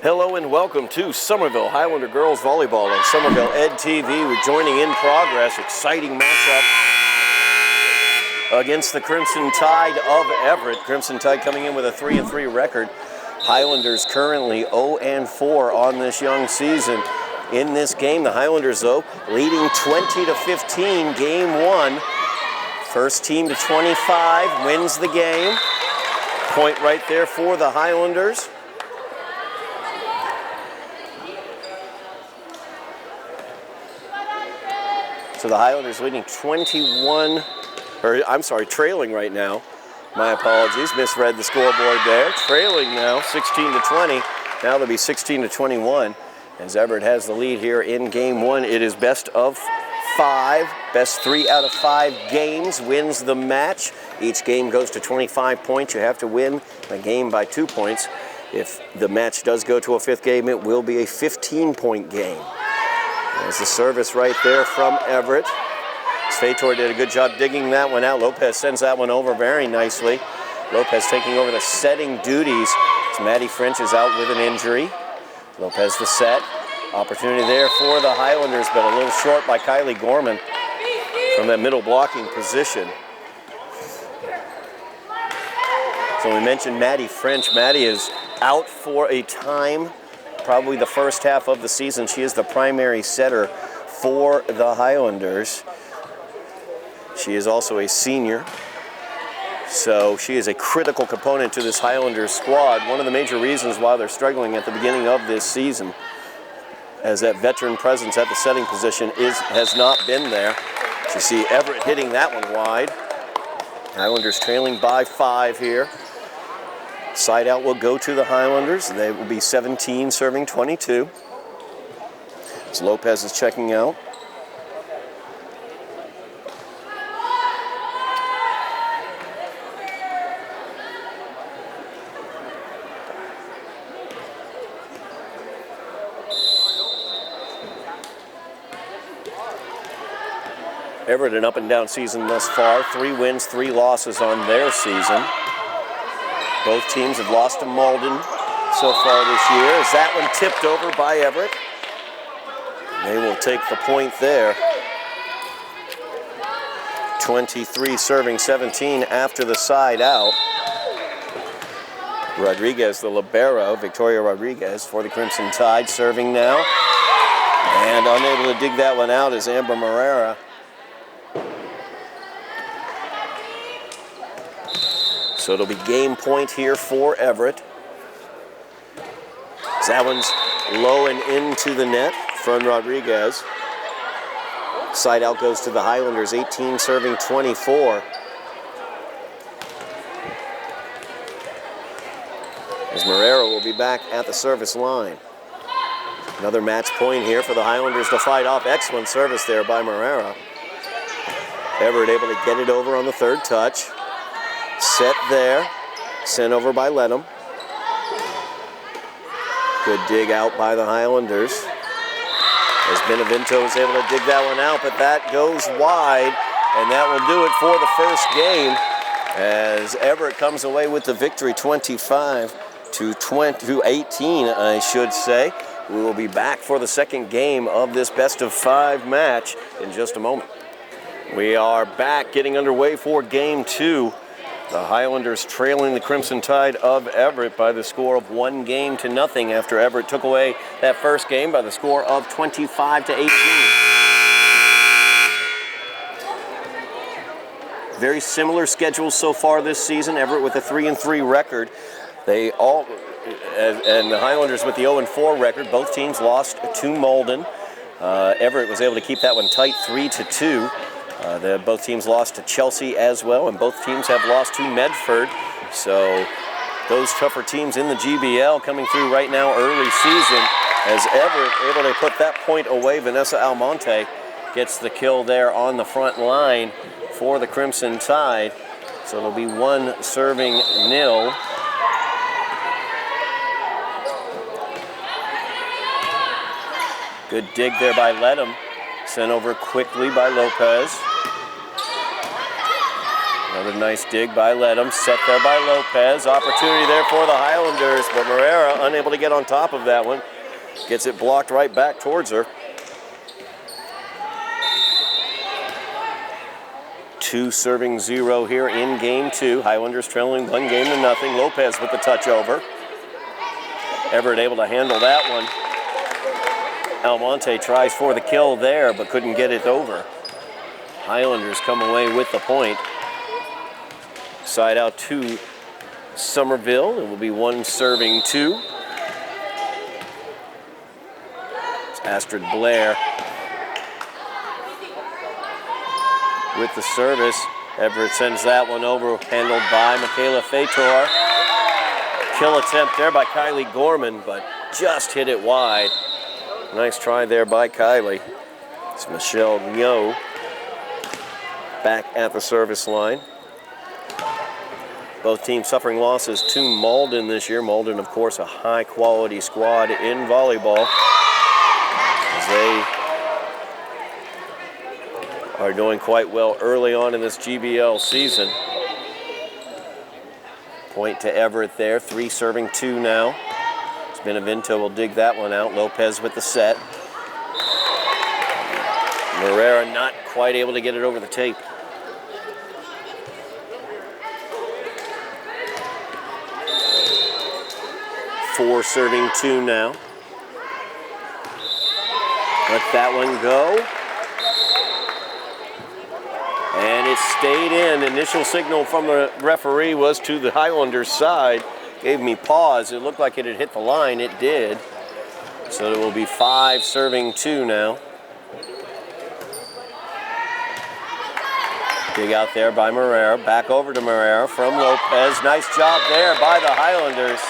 Hello and welcome to Somerville Highlander Girls Volleyball on Somerville Ed TV. We're joining in progress. Exciting matchup against the Crimson Tide of Everett. Crimson Tide coming in with a 3-3 record. Highlanders currently 0-4 on this young season. In this game, the Highlanders, though, leading 20-15, game one. First team to 25 wins the game. Point right there for the Highlanders. So the Highlanders leading trailing right now. My apologies, misread the scoreboard there. Trailing now, 16-20. Now they'll be 16-21 as Everett has the lead here in game one. It is best of 5. Best 3 out of 5 games wins the match. Each game goes to 25 points. You have to win a game by 2 points. If the match does go to a 5th game, it will be a 15-point game. There's the service right there from Everett. Fator did a good job digging that one out. Lopez sends that one over very nicely. Lopez taking over the setting duties as Maddie French is out with an injury. Lopez the set. Opportunity there for the Highlanders, but a little short by Kylie Gorman from that middle blocking position. So we mentioned Maddie French. Maddie is out for a time, probably the first half of the season. She is the primary setter for the Highlanders. She is also a senior, so she is a critical component to this Highlanders squad. One of the major reasons why they're struggling at the beginning of this season, as that veteran presence at the setting position has not been there. You see Everett hitting that one wide. Highlanders trailing by 5 here. Side out will go to the Highlanders. They will be 17 serving 22. As Lopez is checking out. Everett an up-and-down season thus far. 3 wins, 3 losses on their season. Both teams have lost to Malden so far this year. As that one tipped over by Everett. They will take the point there. 23 serving 17 after the side out. Rodriguez, the libero, Victoria Rodriguez for the Crimson Tide, serving now. And unable to dig that one out is Amber Morera. So it'll be game point here for Everett. That one's low and into the net from Rodriguez. Side out goes to the Highlanders, 18 serving 24. As Morera will be back at the service line. Another match point here for the Highlanders to fight off. Excellent service there by Morera. Everett able to get it over on the 3rd touch. Set there, sent over by Ledham. Good dig out by the Highlanders. As Benevento is able to dig that one out, but that goes wide, and that will do it for the first game as Everett comes away with the victory, 25-18, I should say. We will be back for the second game of this best of 5 match in just a moment. We are back getting underway for game 2. The Highlanders trailing the Crimson Tide of Everett by the score of 1-0 after Everett took away that first game by the score of 25-18. Very similar schedules so far this season. Everett with a 3-3 record. And the Highlanders with the 0-4 record. Both teams lost to Malden. Everett was able to keep that one tight, 3-2. Both teams lost to Chelsea as well, and both teams have lost to Medford. So those tougher teams in the GBL coming through right now early season. As Everett able to put that point away, Vanessa Almonte gets the kill there on the front line for the Crimson Tide. So it'll be 1 serving 0. Good dig there by Ledham. Sent over quickly by Lopez. Another nice dig by Ledham, set there by Lopez. Opportunity there for the Highlanders, but Morera unable to get on top of that one. Gets it blocked right back towards her. 2-0 here in game 2. Highlanders trailing 1-0. Lopez with the touch over. Everett able to handle that one. Almonte tries for the kill there, but couldn't get it over. Highlanders come away with the point. Side out to Somerville. It will be 1-2. It's Astrid Blair with the service. Everett sends that one over, handled by Michaela Fator. Kill attempt there by Kylie Gorman, but just hit it wide. Nice try there by Kylie. It's Michelle Yo back at the service line. Both teams suffering losses to Malden this year. Malden, of course, a high-quality squad in volleyball, as they are doing quite well early on in this GBL season. Point to Everett there, 3-2 now. Benevento will dig that one out. Lopez with the set. Morera not quite able to get it over the tape. Four serving 2 now. Let that one go. And it stayed in. Initial signal from the referee was to the Highlanders' side. Gave me pause. It looked like it had hit the line. It did. So it will be 5-2 now. Dig out there by Morera. Back over to Morera from Lopez. Nice job there by the Highlanders.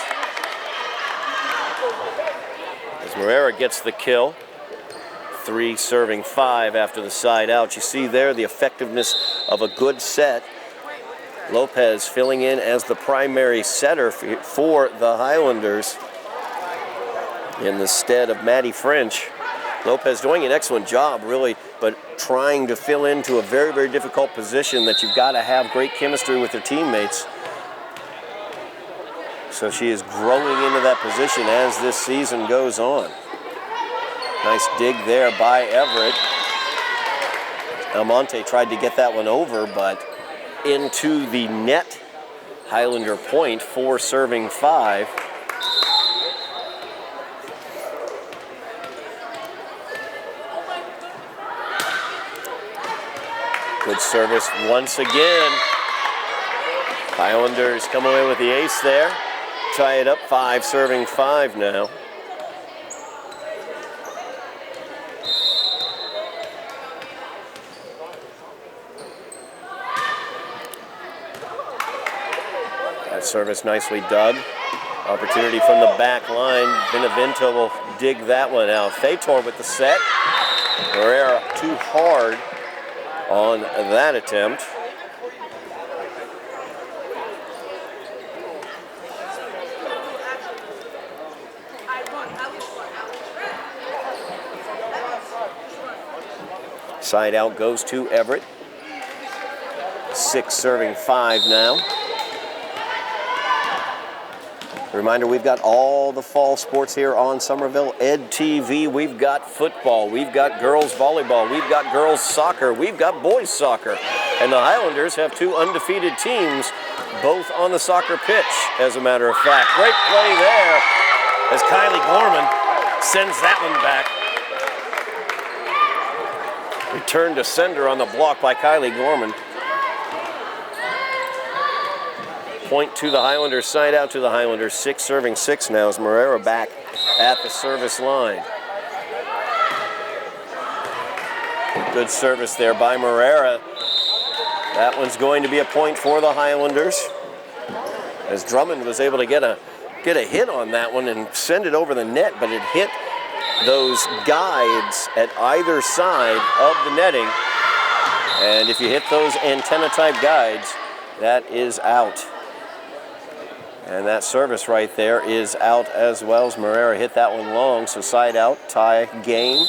As Morera gets the kill. 3-5 after the side out. You see there the effectiveness of a good set. Lopez filling in as the primary setter for the Highlanders in the stead of Maddie French. Lopez doing an excellent job, really, but trying to fill into a very, very difficult position that you've got to have great chemistry with your teammates. So she is growing into that position as this season goes on. Nice dig there by Everett. Almonte tried to get that one over, but into the net. Highlander point, 4-5. Good service once again. Highlanders come away with the ace there. Tie it up, 5-5 now. Service nicely dug. Opportunity from the back line. Benevento will dig that one out. Fator with the set. Morera too hard on that attempt. Side out goes to Everett. 6-5 now. Reminder, we've got all the fall sports here on Somerville Ed TV. We've got football, we've got girls volleyball, we've got girls soccer, we've got boys soccer. And the Highlanders have 2 undefeated teams, both on the soccer pitch, as a matter of fact. Great play there as Kylie Gorman sends that one back. Return to sender on the block by Kylie Gorman. Point to the Highlanders, side out to the Highlanders. 6-6 now as Morera back at the service line. Good service there by Morera. That one's going to be a point for the Highlanders, as Drummond was able to get a hit on that one and send it over the net, but it hit those guides at either side of the netting. And if you hit those antenna-type guides, that is out. And that service right there is out as well, as Morera hit that one long. So side out, tie game,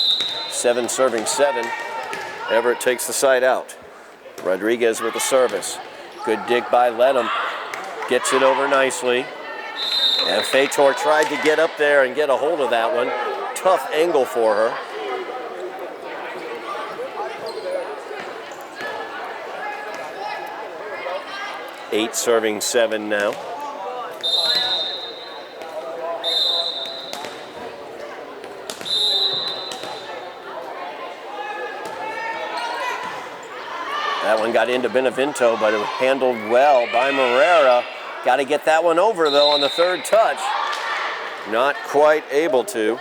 7-7. Everett takes the side out. Rodriguez with the service. Good dig by Ledham. Gets it over nicely. And Fator tried to get up there and get a hold of that one. Tough angle for her. Eight serving 7 now. That one got into Benevento, but it was handled well by Morera. Got to get that one over, though, on the third touch. Not quite able to.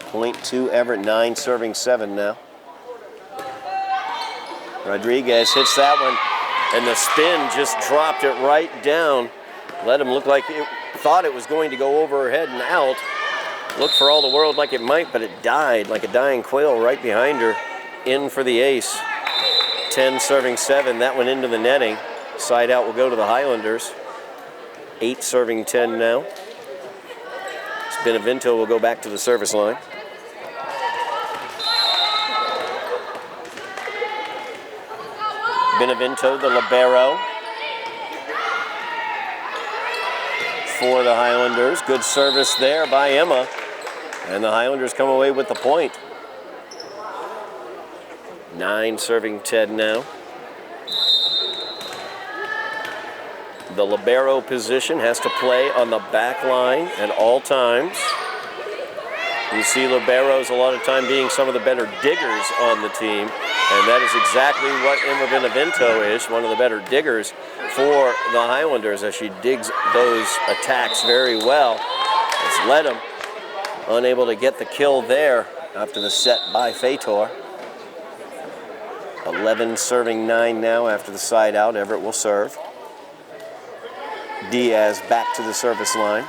Point to Everett, 9 serving 7 now. Rodriguez hits that one, and the spin just dropped it right down. Let him look like it thought it was going to go over her head and out. Looked for all the world like it might, but it died like a dying quail right behind her. In for the ace. 10 serving 7, that one into the netting. Side out will go to the Highlanders. 8 serving 10 now. Benevento will go back to the service line. Benevento, the libero for the Highlanders. Good service there by Emma. And the Highlanders come away with the point. 9 serving 10 now. The libero position has to play on the back line at all times. You see liberos a lot of time being some of the better diggers on the team. And that is exactly what Emma Benevento is, one of the better diggers for the Highlanders as she digs those attacks very well. As Ledham unable to get the kill there after the set by Fator. 11 serving 9 now after the side out. Everett will serve. Diaz back to the service line.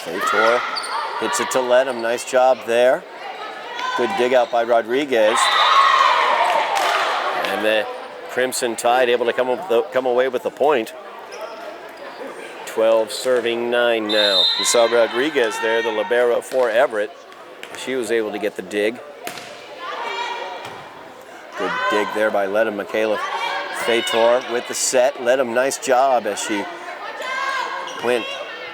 Fator hits it to Ledham. Nice job there. Good dig out by Rodriguez. And the Crimson Tide able to come away with the point. 12 serving 9 now. You saw Rodriguez there, the libero for Everett. She was able to get the dig. Good dig there by Ledham. Michaela Fator with the set. Ledham, nice job as she went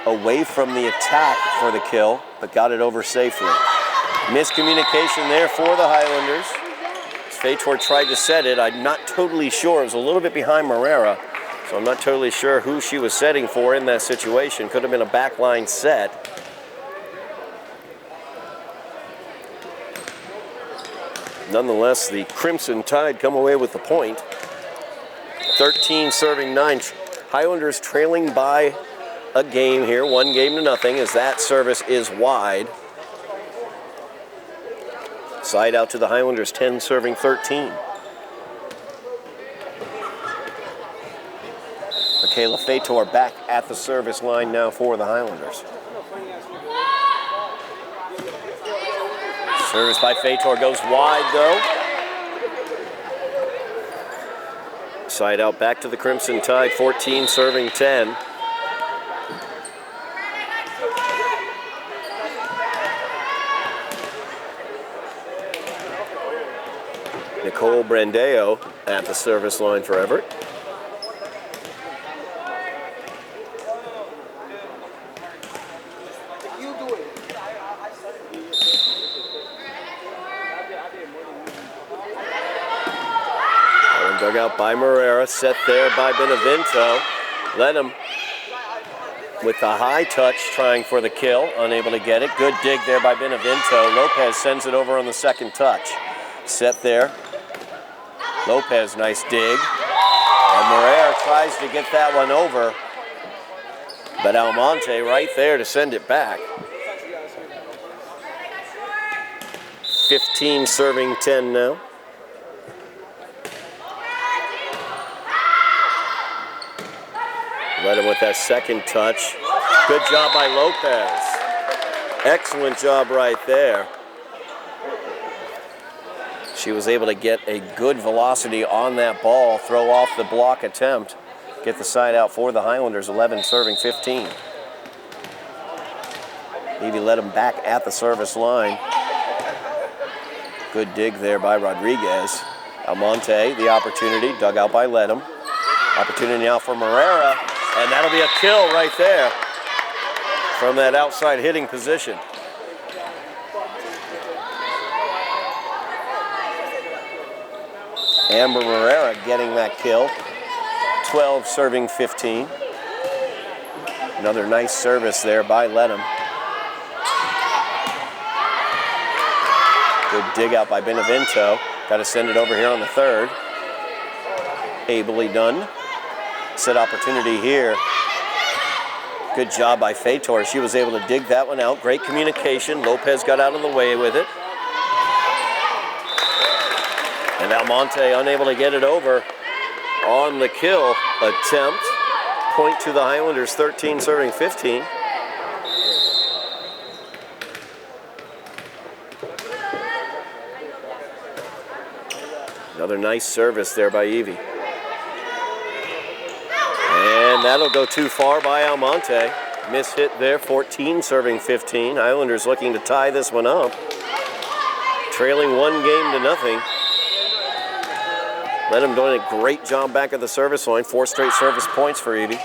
away from the attack for the kill, but got it over safely. Miscommunication there for the Highlanders. As Fator tried to set it, I'm not totally sure. It was a little bit behind Morera, so I'm not totally sure who she was setting for in that situation. Could have been a backline set. Nonetheless, the Crimson Tide come away with the point. 13 serving 9. Highlanders trailing by a game here, 1-0 as that service is wide. Side out to the Highlanders, 10 serving 13. Michaela Fator back at the service line now for the Highlanders. Service by Fator goes wide though. Side out back to the Crimson Tide, 14 serving 10. Nicole Brandeo at the service line for Everett. Dug out by Morera, set there by Benevento. Ledham with the high touch trying for the kill, unable to get it. Good dig there by Benevento. Lopez sends it over on the second touch. Set there. Lopez, nice dig. And Morera tries to get that one over, but Almonte right there to send it back. 15 serving 10 now. Ledham with that second touch. Good job by Lopez. Excellent job right there. She was able to get a good velocity on that ball, throw off the block attempt. get the side out for the Highlanders, 11 serving 15. Evie led them back at the service line. Good dig there by Rodriguez. Almonte, the opportunity, dug out by Ledham. Opportunity now for Morera, and that'll be a kill right there from that outside hitting position. Amber Morera getting that kill. 12 serving 15. Another nice service there by Ledham. Good dig out by Benevento. Got to send it over here on the third. Ably done. Set opportunity here. Good job by Fator. She was able to dig that one out. Great communication. Lopez got out of the way with it. And Almonte unable to get it over on the kill attempt. Point to the Highlanders, 13 serving 15. Another nice service there by Evie. And that'll go too far by Almonte. Miss hit there, 14 serving 15. Highlanders looking to tie this one up. Trailing 1-0. Ledham doing a great job back at the service line. 4 straight service points for Evie.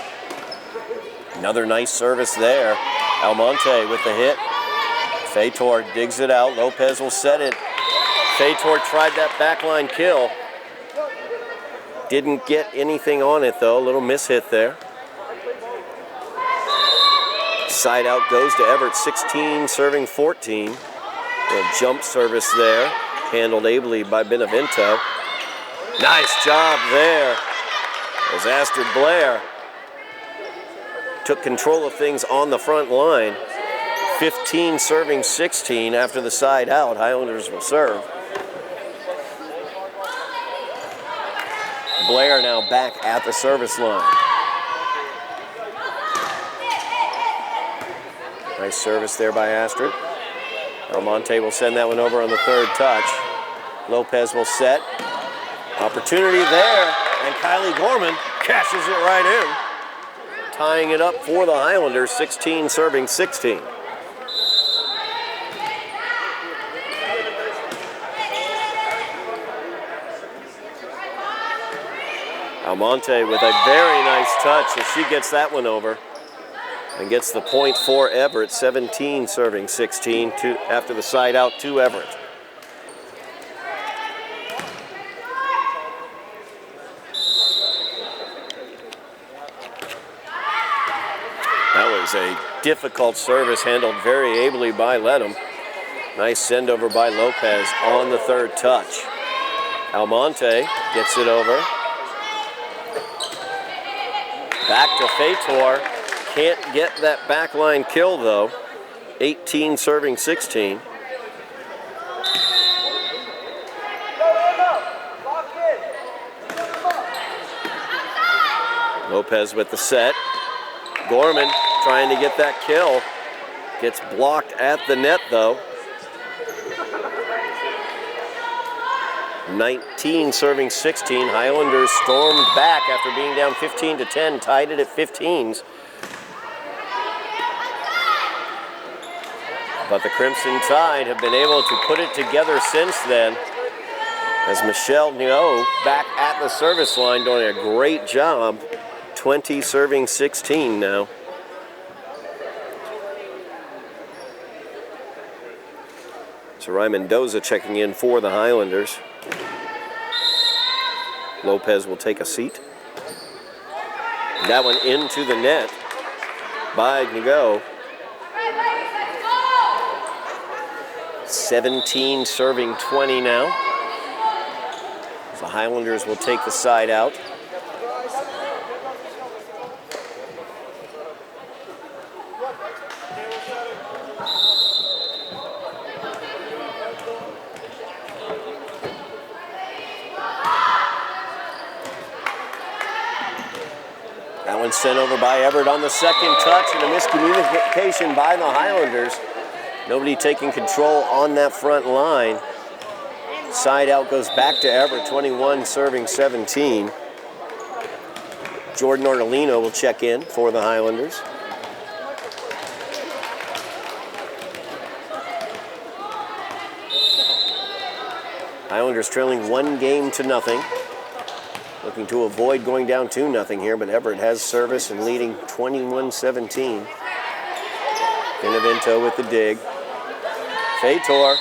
Another nice service there. Almonte with the hit. Fator digs it out. Lopez will set it. Fator tried that backline kill. Didn't get anything on it though. A little miss hit there. Side out goes to Everett, 16 serving 14. A jump service there. Handled ably by Benevento. Nice job there as Astrid Blair took control of things on the front line. 15 serving 16 after the side out. Highlanders will serve. Blair now back at the service line. Nice service there by Astrid. Almonte will send that one over on the third touch. Lopez will set. Opportunity there, and Kylie Gorman cashes it right in. Tying it up for the Highlanders, 16 serving 16. Almonte with a very nice touch as she gets that one over and gets the point for Everett, 17 serving 16 after the side out to Everett. That was a difficult service handled very ably by Ledham. Nice send over by Lopez on the third touch. Almonte gets it over. Back to Fator. Can't get that backline kill though. 18 serving 16. Lopez with the set. Gorman trying to get that kill. Gets blocked at the net though. 19 serving 16. Highlanders stormed back after being down 15-10, tied it at 15s. But the Crimson Tide have been able to put it together since then. As Michelle Ngo back at the service line doing a great job. 20 serving 16 now. Sarai Mendoza checking in for the Highlanders. Lopez will take a seat. That one into the net by Ngo. 17 serving 20 now. The Highlanders will take the side out. That one sent over by Everett on the second touch, and a miscommunication by the Highlanders. Nobody taking control on that front line. Side out goes back to Everett, 21 serving 17. Jordan Arnolino will check in for the Highlanders. Highlanders trailing 1-0. Looking to avoid going down 2-0 here, but Everett has service and leading 21-17. Benevento with the dig. Fator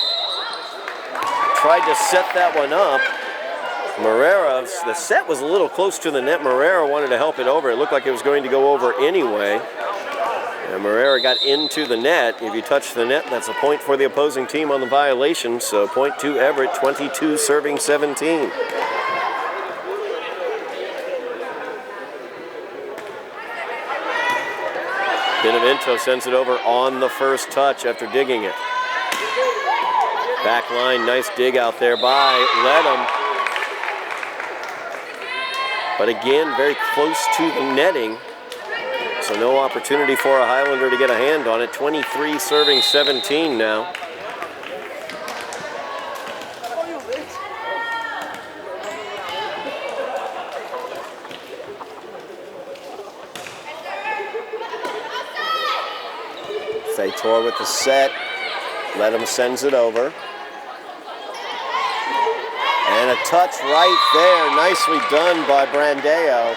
tried to set that one up. Morera, the set was a little close to the net. Morera wanted to help it over. It looked like it was going to go over anyway. And Morera got into the net. If you touch the net, that's a point for the opposing team on the violation. So point to Everett, 22 serving 17. Benevento sends it over on the first touch after digging it. Back line, nice dig out there by Ledham. But again, very close to the netting. So no opportunity for a Highlander to get a hand on it. 23 serving 17 now. Fator with the set. Ledham sends it over. And a touch right there. Nicely done by Brandeo.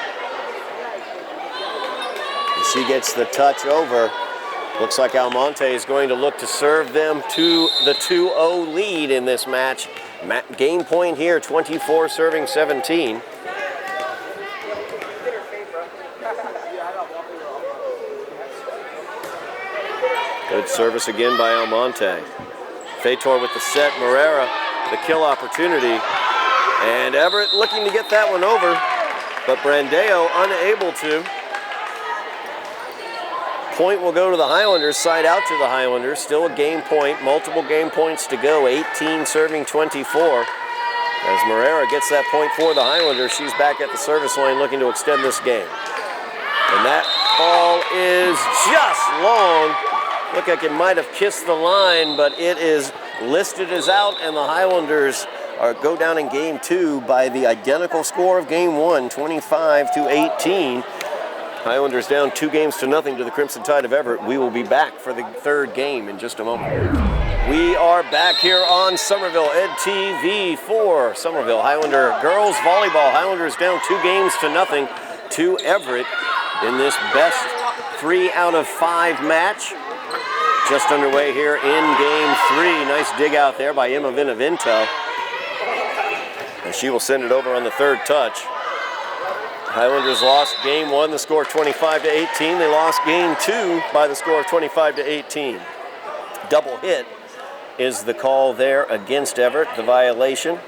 She gets the touch over. Looks like Almonte is going to look to serve them to the 2-0 lead in this match. Game point here, 24 serving 17. Good service again by Almonte. Fator with the set. Morera, the kill opportunity. And Everett looking to get that one over, but Brandeo unable to. Point will go to the Highlanders, side out to the Highlanders. Still a game point, multiple game points to go, 18 serving 24. As Morera gets that point for the Highlanders, she's back at the service line looking to extend this game. And that ball is just long. Look like it might have kissed the line, but it is listed as out, and the Highlanders go down in game 2 by the identical score of game 1, 25-18. Highlanders down 2-0 to the Crimson Tide of Everett. We will be back for the third game in just a moment. We are back here on Somerville Ed TV for Somerville Highlander Girls Volleyball. Highlanders down 2-0 to Everett in this best 3 out of 5 match. Just underway here in game 3. Nice dig out there by Emma Benevento. And she will send it over on the third touch. Highlanders lost game 1, the score 25-18. They lost game 2 by the score of 25-18. Double hit is the call there against Everett, the violation.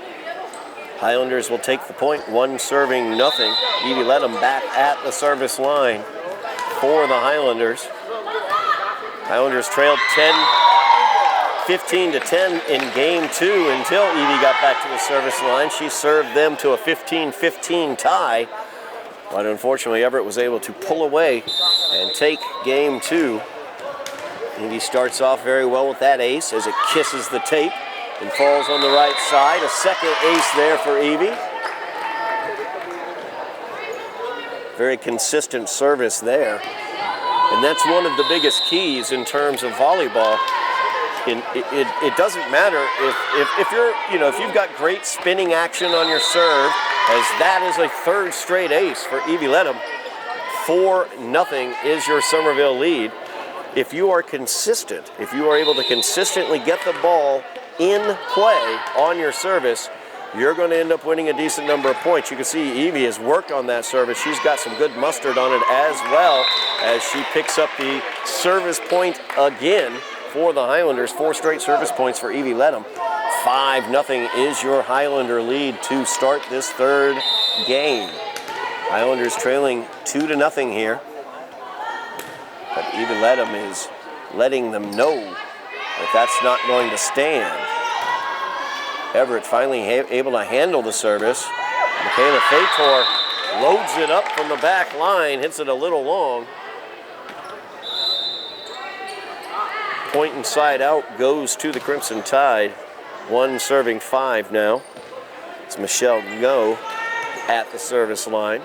Highlanders will take the point, 1 serving 0. Evie Ledham back at the service line for the Highlanders. Highlanders trailed 15-10 in game 2 until Evie got back to the service line. She served them to a 15-15 tie. But unfortunately, Everett was able to pull away and take game 2. Evie starts off very well with that ace as it kisses the tape and falls on the right side. A second ace there for Evie. Very consistent service there. And that's one of the biggest keys in terms of volleyball. It doesn't matter if you're, if you've got great spinning action on your serve, as that is a third straight ace for Evie Ledham. 4-0 is your Somerville lead. If you are consistent, if you are able to consistently get the ball in play on your service, you're going to end up winning a decent number of points. You can see Evie has worked on that service. She's got some good mustard on it as well as she picks up the service point again for the Highlanders. 4 straight service points for Evie Ledham. 5-0 is your Highlander lead to start this third game. Highlanders trailing 2-0 here. But Evie Ledham is letting them know that that's not going to stand. Everett finally able to handle the service. Michaela Fator loads it up from the back line, hits it a little long. Point and side out goes to the Crimson Tide. 1 serving 5 now. It's Michelle Ngo at the service line.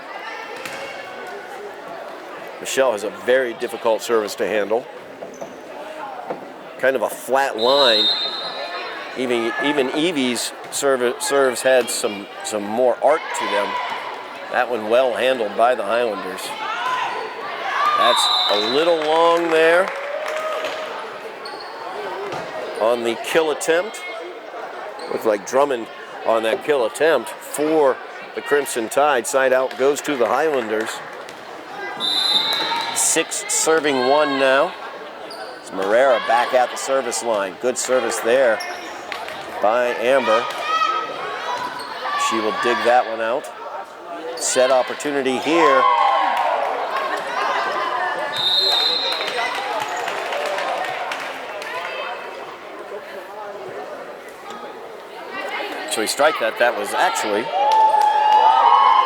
Michelle has a very difficult service to handle. Kind of a flat line. Even Evie's serves had some more art to them. That one well handled by the Highlanders. That's a little long there on the kill attempt. Looks like Drummond on that kill attempt for the Crimson Tide. Side out goes to the Highlanders. 6 serving 1 now. It's Morera back at the service line. Good service there by Amber. She will dig that one out. Set opportunity here. Actually strike that. That was actually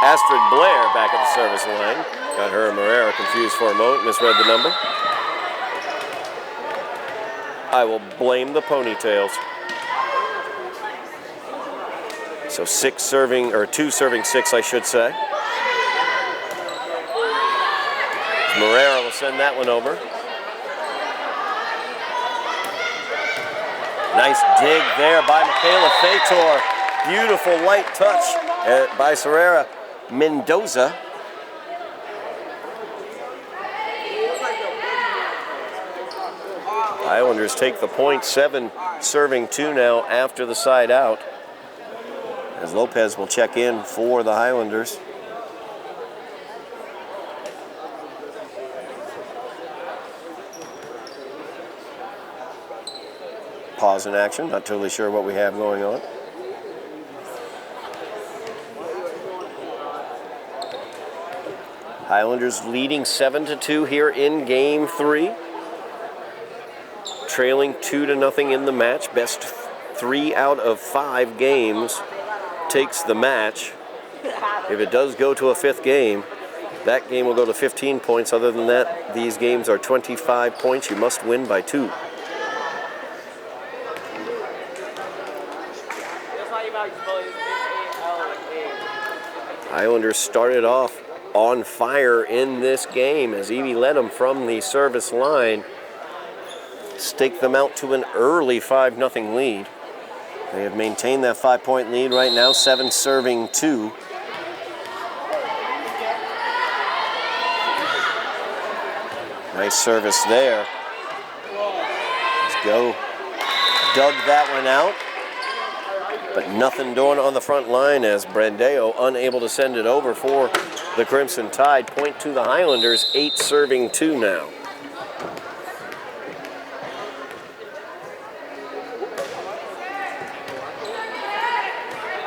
Astrid Blair back at the service line. Got her and Morera confused for a moment. Misread the number. I will blame the ponytails. So 6 serving, or 2 serving 6, I should say. Morera will send that one over. Nice dig there by Michaela Fator. Beautiful light touch by Serera Mendoza. Highlanders take the point, 7 serving 2 now after the side out. As Lopez will check in for the Highlanders. Pause in action, not totally sure what we have going on. Highlanders leading 7-2 here in game 3. Trailing 2-0 in the match. Best 3 out of 5 games takes the match. If it does go to a 5th game, that game will go to 15 points. Other than that, these games are 25 points. You must win by 2. Highlanders started off on fire in this game as Evie led them from the service line. Staked them out to an early 5-0 lead. They have maintained that 5-point lead right now, 7 serving 2. Nice service there. Let's go. Dug that one out. But nothing doing on the front line as Brandeo unable to send it over for the Crimson Tide. Point to the Highlanders, 8 serving 2 now.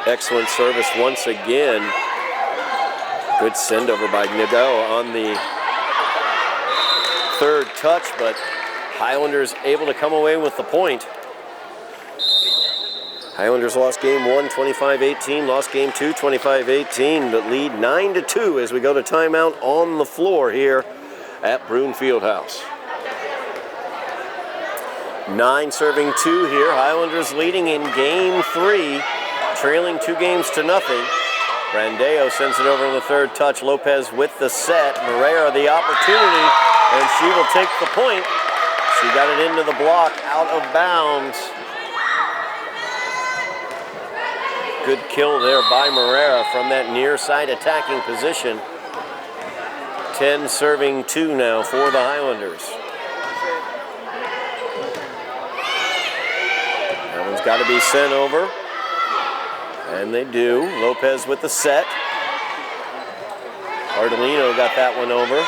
Excellent service once again. Good send over by Nadeau on the 3rd touch, but Highlanders able to come away with the point. Highlanders lost game 1, 25-18, lost game 2, 25-18, but lead 9-2 as we go to timeout on the floor here at Broome Fieldhouse. 9 serving 2 here. Highlanders leading in game 3, trailing 2 games to nothing. Brandeo sends it over on the 3rd touch. Lopez with the set. Morera the opportunity, and she will take the point. She got it into the block, out of bounds. Good kill there by Morera from that near side attacking position. 10 serving 2 now for the Highlanders. That one's got to be sent over. And they do. Lopez with the set. Ardolino got that one over.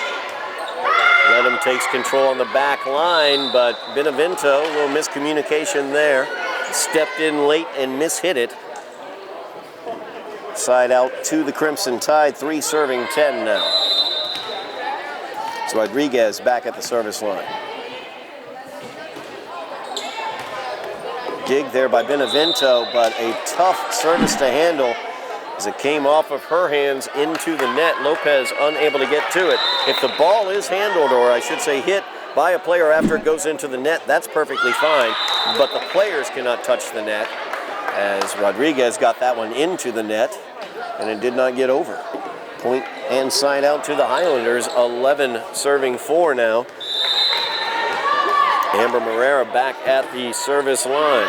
Ledham takes control on the back line, but Benevento, a little miscommunication there. Stepped in late and mishit it. Side out to the Crimson Tide, 3 serving 10 now. So Rodriguez back at the service line. Dig there by Benevento, but a tough service to handle as it came off of her hands into the net. Lopez unable to get to it. If the ball is handled, or I should say hit, by a player after it goes into the net, that's perfectly fine, but the players cannot touch the net, as Rodriguez got that one into the net, and it did not get over. Point and side out to the Highlanders, 11 serving 4 now. Amber Marrera back at the service line.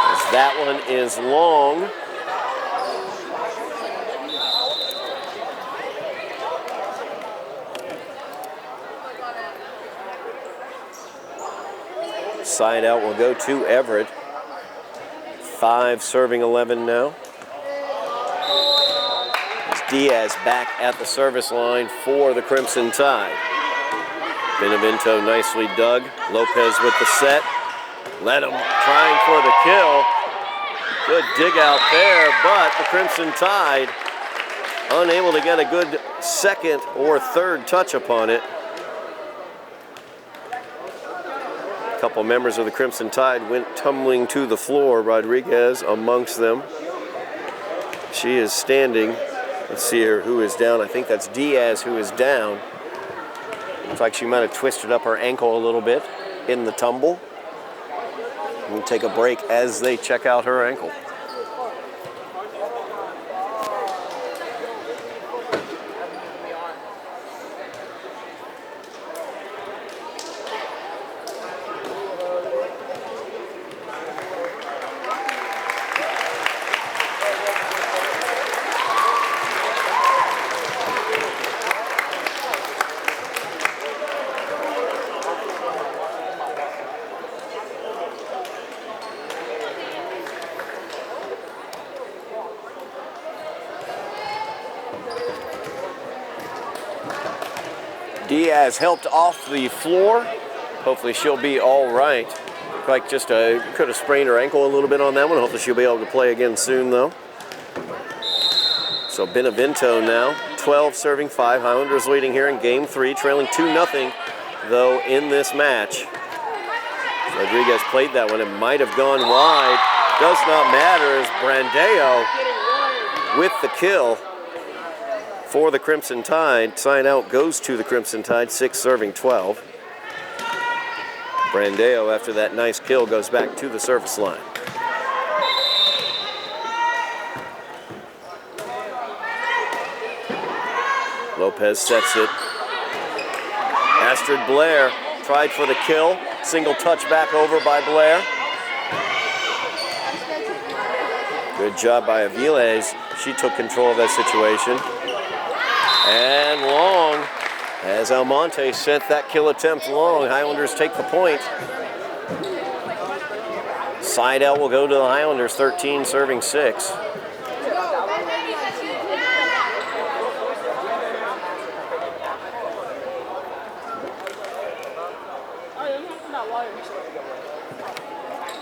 As that one is long. Side out will go to Everett. 5 serving 11 now. Diaz back at the service line for the Crimson Tide. Benevento nicely dug. Lopez with the set. Let him trying for the kill. Good dig out there, but the Crimson Tide unable to get a good second or third touch upon it. A couple members of the Crimson Tide went tumbling to the floor. Rodriguez amongst them. She is standing. Let's see here who is down. I think that's Diaz who is down. Looks like she might have twisted up her ankle a little bit in the tumble. We'll take a break as they check out her ankle. Diaz helped off the floor. Hopefully she'll be all right. Like just could have sprained her ankle a little bit on that one. Hopefully she'll be able to play again soon though. So Benevento now, 12 serving 5. Highlanders leading here in game 3, trailing 2-0 though in this match. Rodriguez played that one. It might have gone wide. Does not matter as Brandeo with the kill for the Crimson Tide. Side out goes to the Crimson Tide, 6 serving 12. Brandeo, after that nice kill, goes back to the service line. Lopez sets it. Astrid Blair tried for the kill. Single touch back over by Blair. Good job by Aviles. She took control of that situation. And long, as Almonte sent that kill attempt long. Highlanders take the point. Side out will go to the Highlanders, 13 serving 6.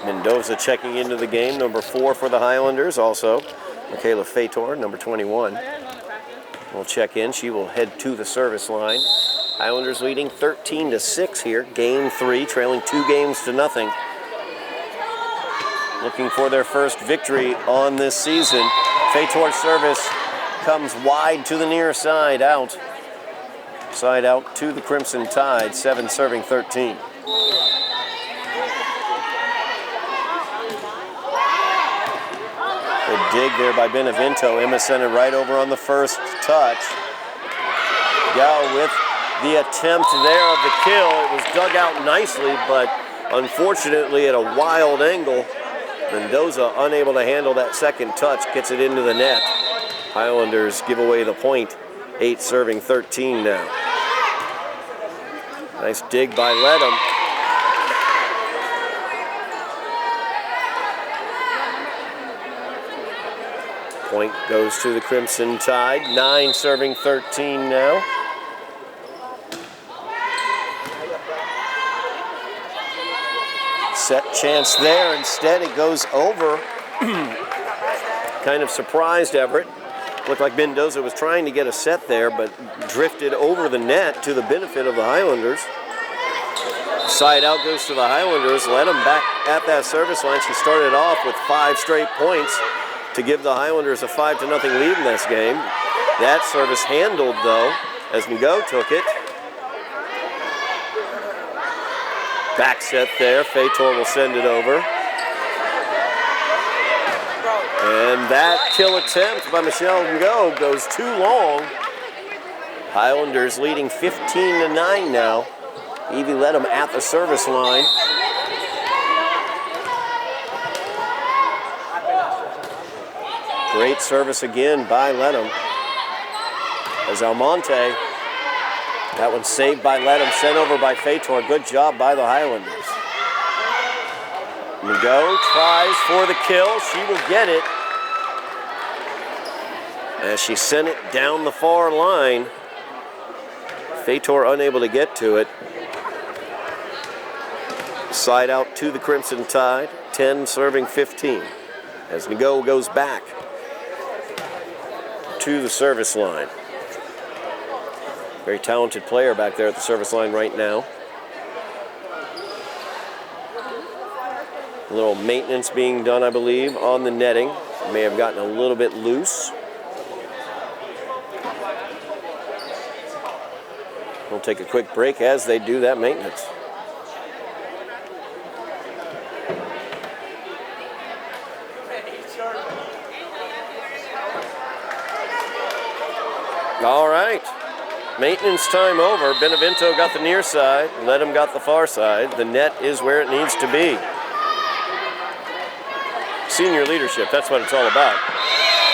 Mendoza checking into the game, number 4 for the Highlanders. Also, Michaela Fator, number 21. Will check in. She will head to the service line. Highlanders leading 13-6 here. Game 3, trailing 2 games to nothing. Looking for their first victory on this season. Fator's service comes wide to the near side, out. Side out to the Crimson Tide, 7 serving 13. Good dig there by Benevento. Emma sent it right over on the first touch. Gal with the attempt there of the kill. It was dug out nicely, but unfortunately at a wild angle. Mendoza unable to handle that second touch, gets it into the net. Highlanders give away the point, 8 serving 13 now. Nice dig by Ledham. Point goes to the Crimson Tide, 9 serving 13 now. Set chance there, instead it goes over. Kind of surprised Everett. Looked like Mendoza was trying to get a set there, but drifted over the net to the benefit of the Highlanders. Side out goes to the Highlanders. Let them back at that service line. She started off with 5 straight points to give the Highlanders a 5-0 lead in this game. That service handled though, as Ngo took it. Back set there, Fator will send it over. And that kill attempt by Michelle Ngo goes too long. Highlanders leading 15-9 now. Evie led them at the service line. Great service again by Ledham. As Almonte, that one saved by Ledham, sent over by Fator. Good job by the Highlanders. Ngo tries for the kill. She will get it. As she sent it down the far line. Fator unable to get to it. Side out to the Crimson Tide. 10 serving 15. As Ngo goes back to the service line. Very talented player back there at the service line right now. A little maintenance being done, I believe, on the netting. May have gotten a little bit loose. We'll take a quick break as they do that maintenance. All right, maintenance time over. Benevento got the near side, Ledham got the far side. The net is where it needs to be. Senior leadership, that's what it's all about.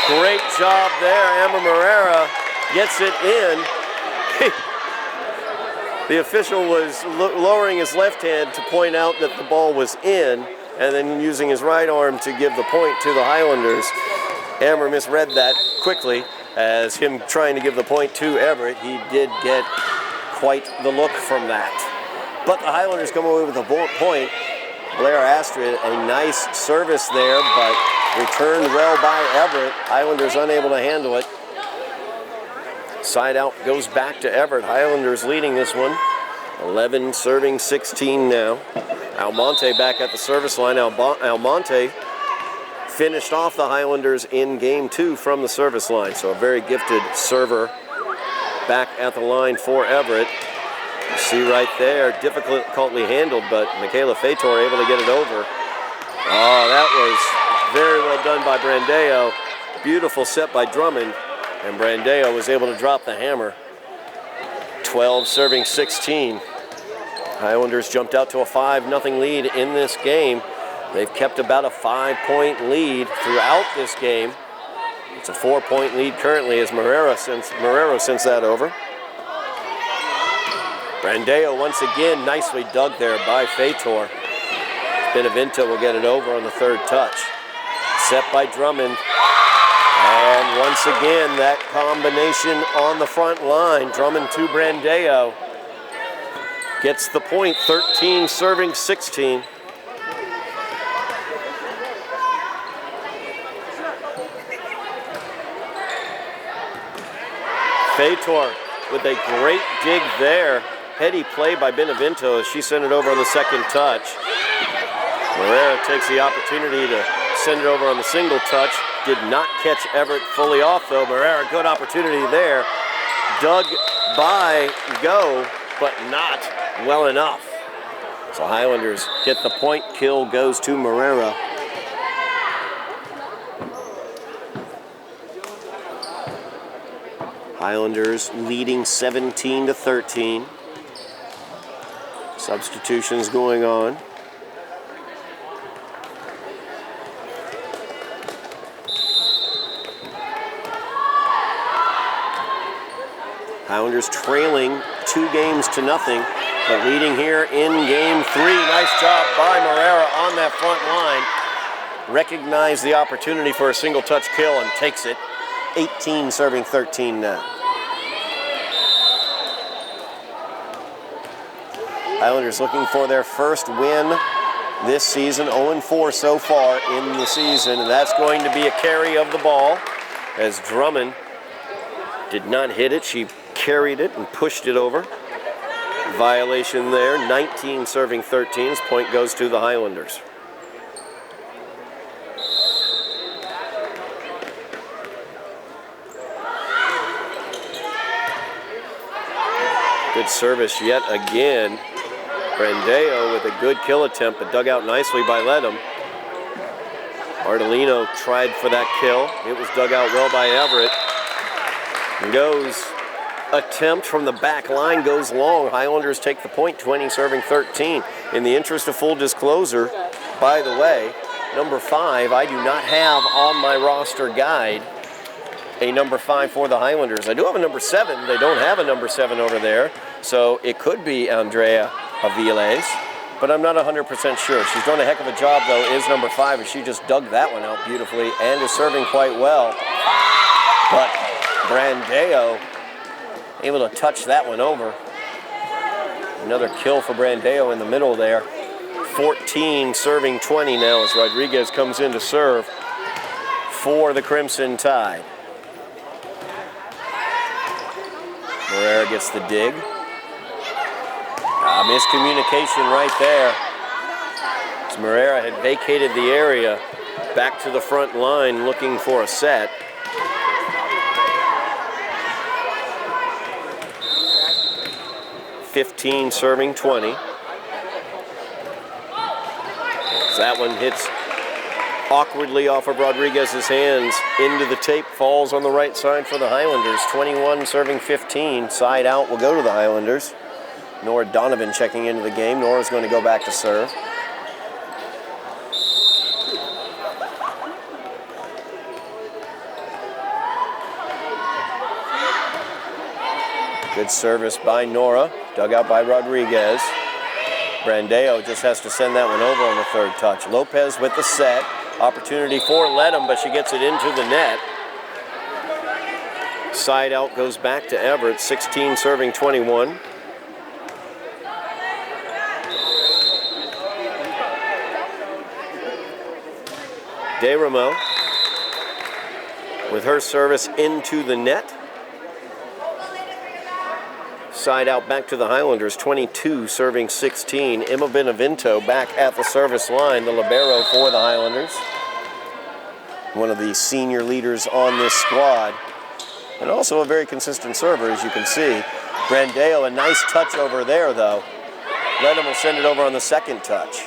Great job there. Amber Marrera gets it in. The official was lowering his left hand to point out that the ball was in, and then using his right arm to give the point to the Highlanders. Amber misread that quickly. As him trying to give the point to Everett, he did get quite the look from that. But the Highlanders come away with a point. Blair Astrid, a nice service there, but returned well by Everett. Highlanders unable to handle it. Side out goes back to Everett. Highlanders leading this one. 11 serving 16 now. Almonte back at the service line. Almonte finished off the Highlanders in game 2 from the service line. So a very gifted server back at the line for Everett. You see right there, difficultly handled, but Michaela Fator able to get it over. Oh, that was very well done by Brandeo. Beautiful set by Drummond, and Brandeo was able to drop the hammer. 12 serving 16. Highlanders jumped out to a 5-0 lead in this game. They've kept about a 5-point lead throughout this game. It's a 4-point lead currently as Marrero sends that over. Brandeo once again nicely dug there by Fator. Benevento will get it over on the third touch. Set by Drummond. And once again, that combination on the front line. Drummond to Brandeo. Gets the point, 13 serving 16. Fator with a great dig there. Heady play by Benevento as she sent it over on the second touch. Marrera takes the opportunity to send it over on the single touch. Did not catch Everett fully off though. Marrera, good opportunity there. Dug by Go, but not well enough. So Highlanders get the point. Kill goes to Marrera. Highlanders leading 17-13. Substitutions going on. Highlanders trailing 2-0, but leading here in game 3. Nice job by Marrera on that front line. Recognized the opportunity for a single touch kill and takes it. 18 serving 13 now. Highlanders looking for their first win this season. 0-4 so far in the season, and that's going to be a carry of the ball as Drummond did not hit it. She carried it and pushed it over. Violation there. 19 serving 13. Point goes to the Highlanders. Good service yet again. Brandeo with a good kill attempt, but dug out nicely by Ledham. Ardolino tried for that kill. It was dug out well by Everett. Goes attempt from the back line, goes long. Highlanders take the point, 20 serving 13. In the interest of full disclosure, by the way, number 5, I do not have on my roster guide a number 5 for the Highlanders. I do have a number 7. They don't have a number 7 over there, so it could be Andrea Aviles, but I'm not 100% sure. She's done a heck of a job, though, is number 5, and she just dug that one out beautifully and is serving quite well. But Brandeo able to touch that one over. Another kill for Brandeo in the middle there. 14 serving 20 now as Rodriguez comes in to serve for the Crimson Tide. Moreira gets the dig. Miscommunication right there. As Moreira had vacated the area, back to the front line looking for a set. .15 serving 20. That one hits awkwardly off of Rodriguez's hands into the tape, falls on the right side for the Highlanders. 21 serving 15. Side out will go to the Highlanders. Nora Donovan checking into the game. Nora's going to go back to serve. Good service by Nora, dug out by Rodriguez. Brandeo just has to send that one over on the third touch. Lopez with the set. Opportunity for Ledham, but she gets it into the net. Side out goes back to Everett, 16 serving 21. DeRamo with her service into the net. Side out back to the Highlanders, 22 serving 16. Emma Benevento back at the service line, the libero for the Highlanders. One of the senior leaders on this squad, and also a very consistent server, as you can see. Brandeo, a nice touch over there, though. Ledham will send it over on the second touch.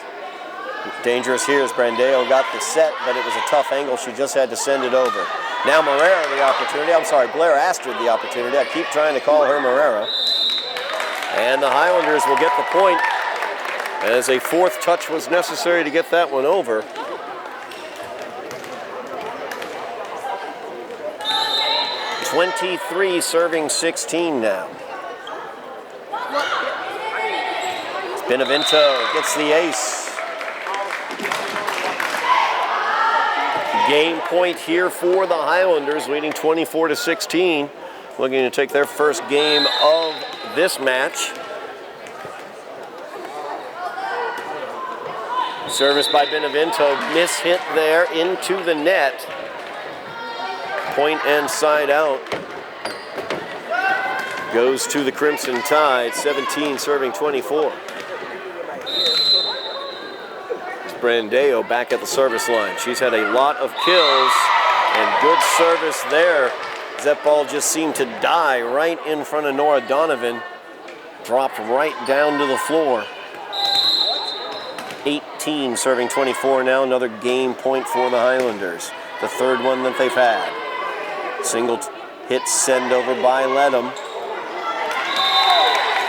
Dangerous here as Brandeo got the set, but it was a tough angle. She just had to send it over. Now Moreira the opportunity. I'm sorry, Blair Astrid the opportunity. I keep trying to call her Moreira. And the Highlanders will get the point as a fourth touch was necessary to get that one over. .23 serving 16 now. Benevento gets the ace. Game point here for the Highlanders, leading 24-16. Looking to take their first game of this match. Service by Benevento, miss-hit there into the net. Point and side out. Goes to the Crimson Tide, 17 serving 24. It's Brandeo back at the service line. She's had a lot of kills and good service there. That ball just seemed to die right in front of Nora Donovan. Dropped right down to the floor. 18 serving 24 now. Another game point for the Highlanders. The third one that they've had. Single hit send over by Ledham.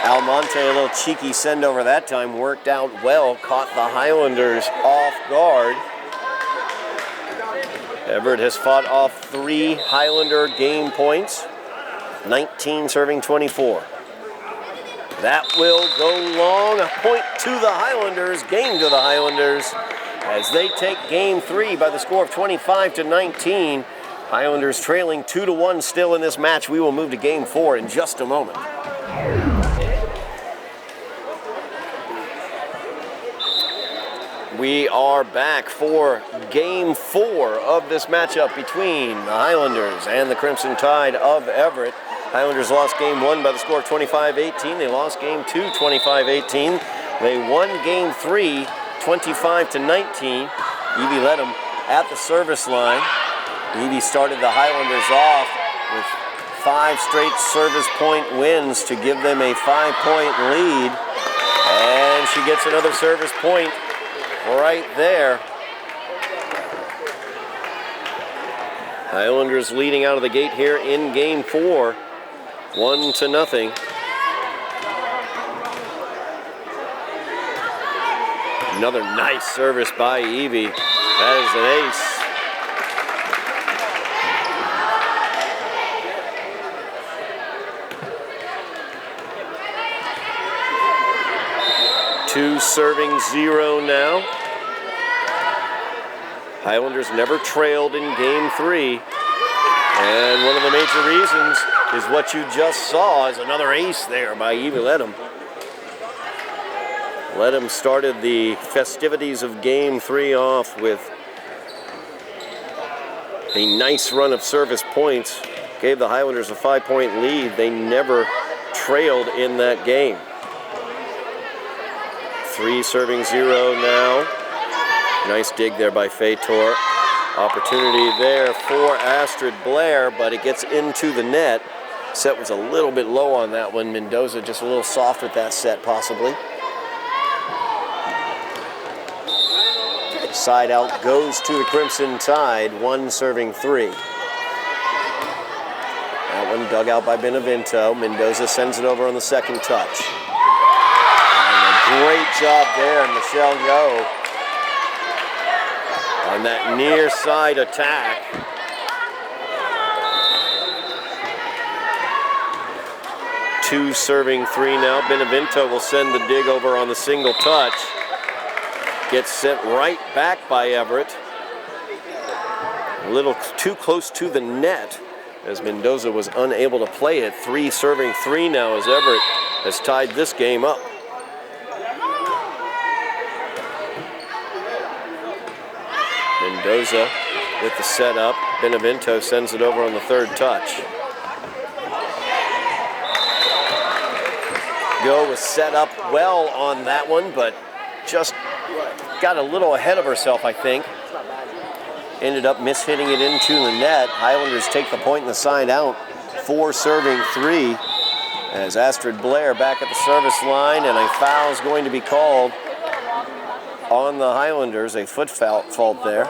Almonte, a little cheeky send over that time. Worked out well. Caught the Highlanders off guard. Everett has fought off 3 Highlander game points, 19 serving 24. That will go long, a point to the Highlanders, game to the Highlanders, as they take game 3 by the score of 25-19. Highlanders trailing 2-1 still in this match. We will move to game 4 in just a moment. We are back for game 4 of this matchup between the Highlanders and the Crimson Tide of Everett. Highlanders lost game 1 by the score of 25-18. They lost game 2, 25-18. They won game 3, 25-19. Evie Ledham at the service line. Evie started the Highlanders off with 5 straight service point wins to give them a 5-point lead. And she gets another service point right there. Highlanders leading out of the gate here in game 4, 1-0. Another nice service by Evie. That is an ace. Two serving 0 now. Highlanders never trailed in game 3. And one of the major reasons is what you just saw is another ace there by Evie Ledham. Ledham started the festivities of game 3 off with a nice run of service points. Gave the Highlanders a 5-point lead. They never trailed in that game. 3 serving 0 now. Nice dig there by Fator. Opportunity there for Astrid Blair, but it gets into the net. Set was a little bit low on that one. Mendoza just a little soft with that set, possibly. Side out goes to the Crimson Tide, 1 serving 3. That one dug out by Benevento. Mendoza sends it over on the second touch. And a great job there, Michelle Go, on that near side attack. Two serving 3 now. Benevento will send the dig over on the single touch. Gets sent right back by Everett. A little too close to the net as Mendoza was unable to play it. 3 serving 3 now as Everett has tied this game up. Mendoza with the setup. Benevento sends it over on the third touch. Go was set up well on that one, but just got a little ahead of herself, I think. Ended up mishitting it into the net. Highlanders take the point in the side out. 4 serving 3 as Astrid Blair back at the service line, and a foul is going to be called on the Highlanders. A foot fault there.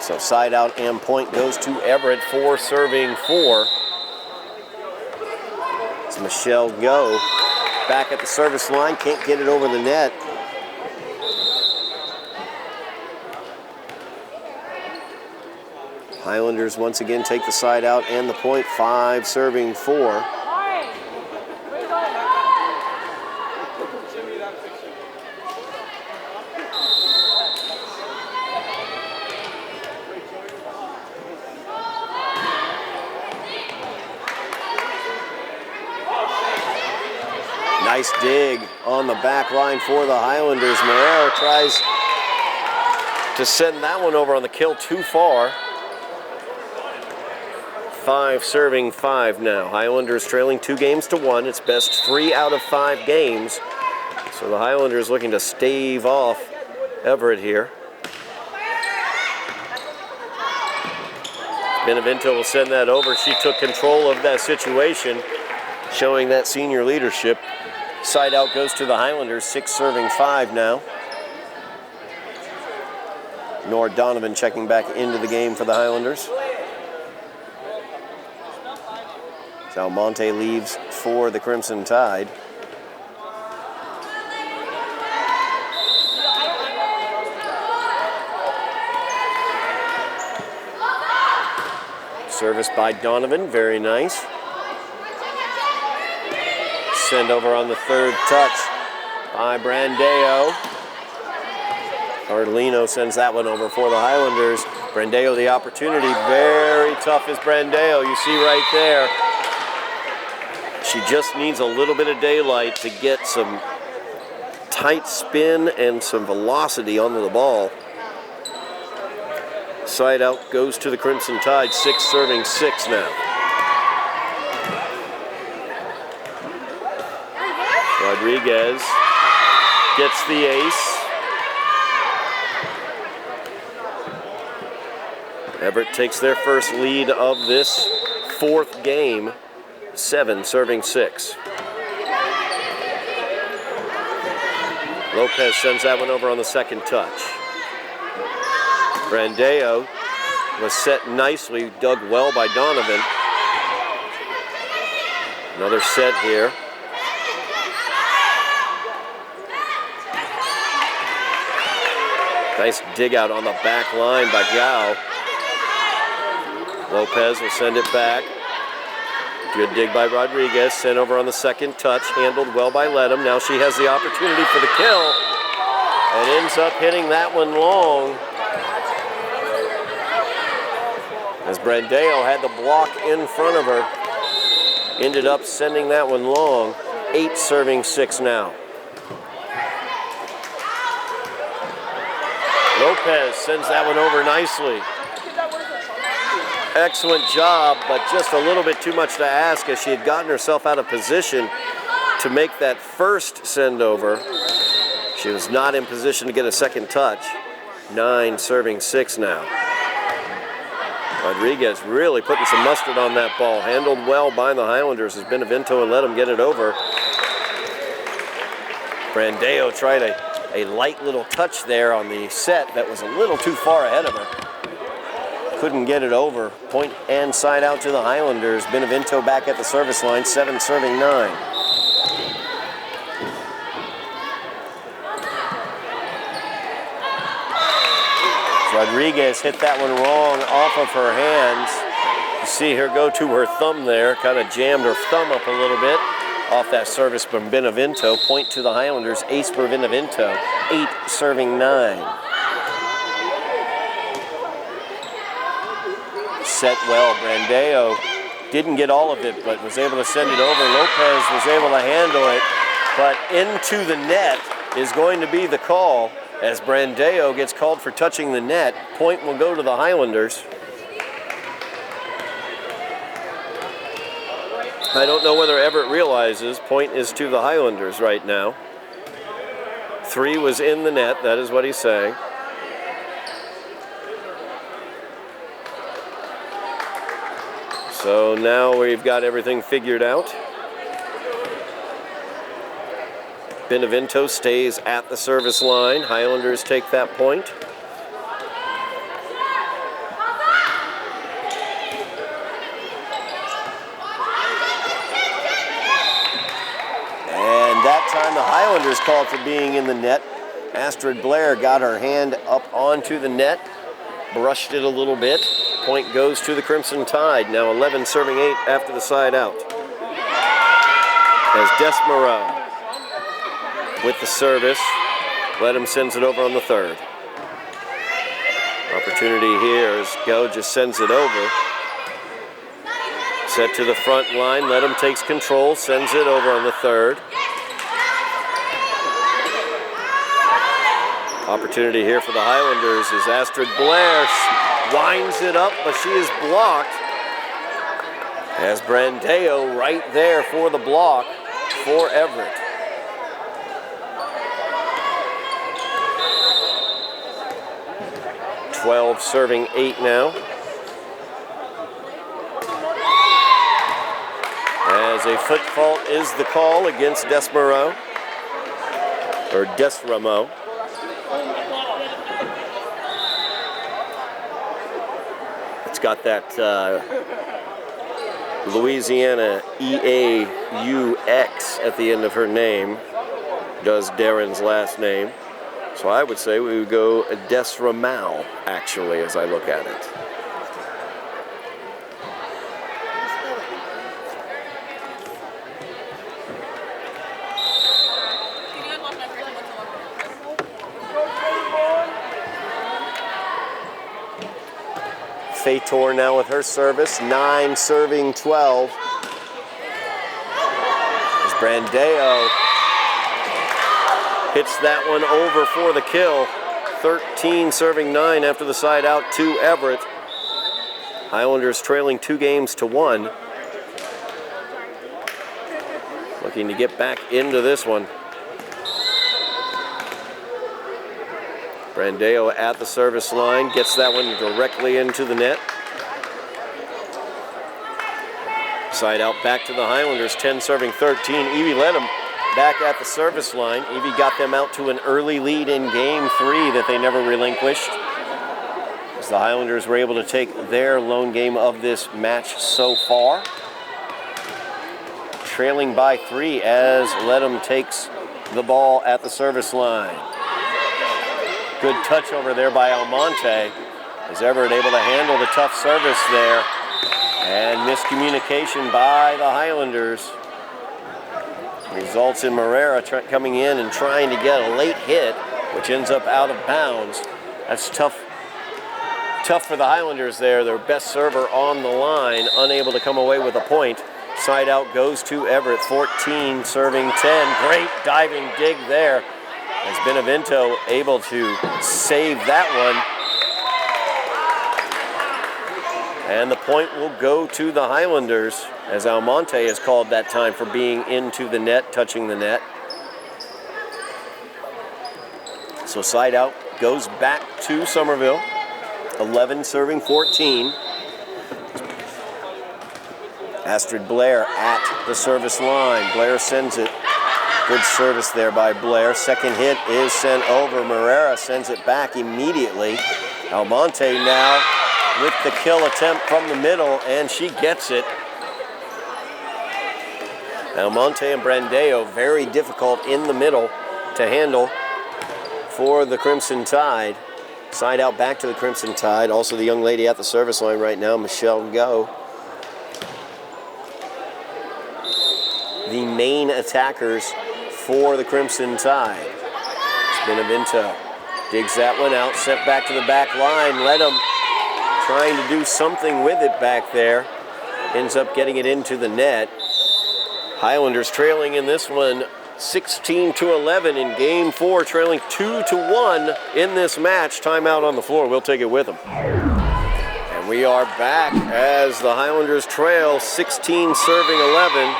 So side out and point goes to Everett. 4 serving 4. It's Michelle Go back at the service line, can't get it over the net. Highlanders once again take the side out and the point. 5 serving 4. Nice dig on the back line for the Highlanders. Morero tries to send that one over on the kill too far. 5 serving 5 now. Highlanders trailing 2-1. It's best 3 out of 5 games. So the Highlanders looking to stave off Everett here. Benevento will send that over. She took control of that situation, showing that senior leadership. Side out goes to the Highlanders, 6 serving 5 now. Nora Donovan checking back into the game for the Highlanders. Almonte leaves for the Crimson Tide. Service by Donovan, very nice. Send over on the third touch by Brandeo. Cardellino sends that one over for the Highlanders. Brandeo the opportunity, very tough is Brandeo, you see right there. She just needs a little bit of daylight to get some tight spin and some velocity onto the ball. Side out goes to the Crimson Tide, 6 serving 6 now. Rodriguez gets the ace. Everett takes their first lead of this 4th game, 7 serving 6. Lopez sends that one over on the second touch. Brandeo was set nicely, dug well by Donovan. Another set here. Nice dig out on the back line by Gao. Lopez will send it back. Good dig by Rodriguez, sent over on the second touch, handled well by Ledham. Now she has the opportunity for the kill and ends up hitting that one long. As Brandeo had the block in front of her, ended up sending that one long. 8 serving 6 now. Lopez sends that one over nicely. Excellent job, but just a little bit too much to ask as she had gotten herself out of position to make that first send over. She was not in position to get a second touch. 9 serving 6 now. Rodriguez really putting some mustard on that ball. Handled well by the Highlanders as Benevento and let them get it over. Brandeo tried a light little touch there on the set that was a little too far ahead of her. Couldn't get it over. Point and side out to the Highlanders. Benevento back at the service line, 7 serving 9. Rodriguez hit that one wrong off of her hands. You see her go to her thumb there, kind of jammed her thumb up a little bit off that service from Benevento. Point to the Highlanders, ace for Benevento, 8 serving 9. Set well, Brandeo didn't get all of it, but was able to send it over. Lopez was able to handle it, but into the net is going to be the call as Brandeo gets called for touching the net. Point will go to the Highlanders. I don't know whether Everett realizes point is to the Highlanders right now. 3 was in the net, that is what he's saying. So now we've got everything figured out. Benevento stays at the service line. Highlanders take that point. And that time the Highlanders called for being in the net. Astrid Blair got her hand up onto the net, brushed it a little bit. Point goes to the Crimson Tide. Now 11 serving 8 after the side out. As Desmarais with the service, Ledham sends it over on the third. Opportunity here as Go just sends it over. Set to the front line, Ledham takes control, sends it over on the third. Opportunity here for the Highlanders as Astrid Blair winds it up, but she is blocked. As Brandeo right there for the block for Everett. .12 serving 8 now. As a foot fault is the call against Desmarais, or Desramo. It's got that Louisiana EAUX at the end of her name, does Darren's last name. So I would say we would go Desramau, actually, as I look at it. Fator now with her service, 9 serving 12. As Brandeo hits that one over for the kill. 13 serving 9 after the side out to Everett. Highlanders trailing 2 games to 1. Looking to get back into this one. Brandeo at the service line, gets that one directly into the net. Side out back to the Highlanders, 10 serving 13. Evie Ledham back at the service line. Evie got them out to an early lead in game 3 that they never relinquished. as the Highlanders were able to take their lone game of this match so far. Trailing by 3 as Ledham takes the ball at the service line. Good touch over there by Almonte. Is Everett able to handle the tough service there? And miscommunication by the Highlanders. Results in Morera coming in and trying to get a late hit, which ends up out of bounds. That's tough for the Highlanders there. Their best server on the line, unable to come away with a point. Side out goes to Everett, 14 serving 10. Great diving dig there as Benevento able to save that one. And the point will go to the Highlanders as Almonte is called that time for being into the net, touching the net. So side out goes back to Somerville, 11 serving 14. Astrid Blair at the service line. Blair sends it. Good service there by Blair. Second hit is sent over. Morera sends it back immediately. Almonte now with the kill attempt from the middle, and she gets it. Almonte and Brandeo, very difficult in the middle to handle for the Crimson Tide. Side out back to the Crimson Tide. Also the young lady at the service line right now, Michelle Go. The main attackers for the Crimson Tide. Benevento digs that one out, sent back to the back line. Ledham trying to do something with it back there. Ends up getting it into the net. Highlanders trailing in this one 16-11 in game 4, trailing 2-1 in this match. Timeout on the floor. We'll take it with them. And we are back as the Highlanders trail 16 serving 11.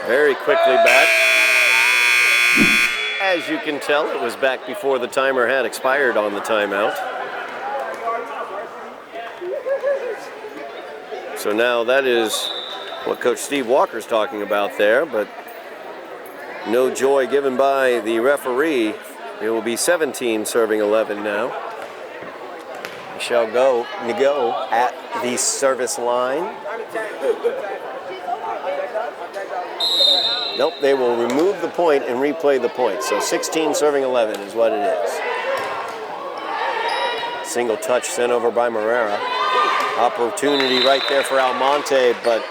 Very quickly back. As you can tell, it was back before the timer had expired on the timeout. So now that is what Coach Steve Walker's talking about there, but no joy given by the referee. It will be 17 serving 11 now. Michelle Go at the service line. Nope, they will remove the point and replay the point. So 16 serving 11 is what it is. Single touch sent over by Morera. Opportunity right there for Almonte, but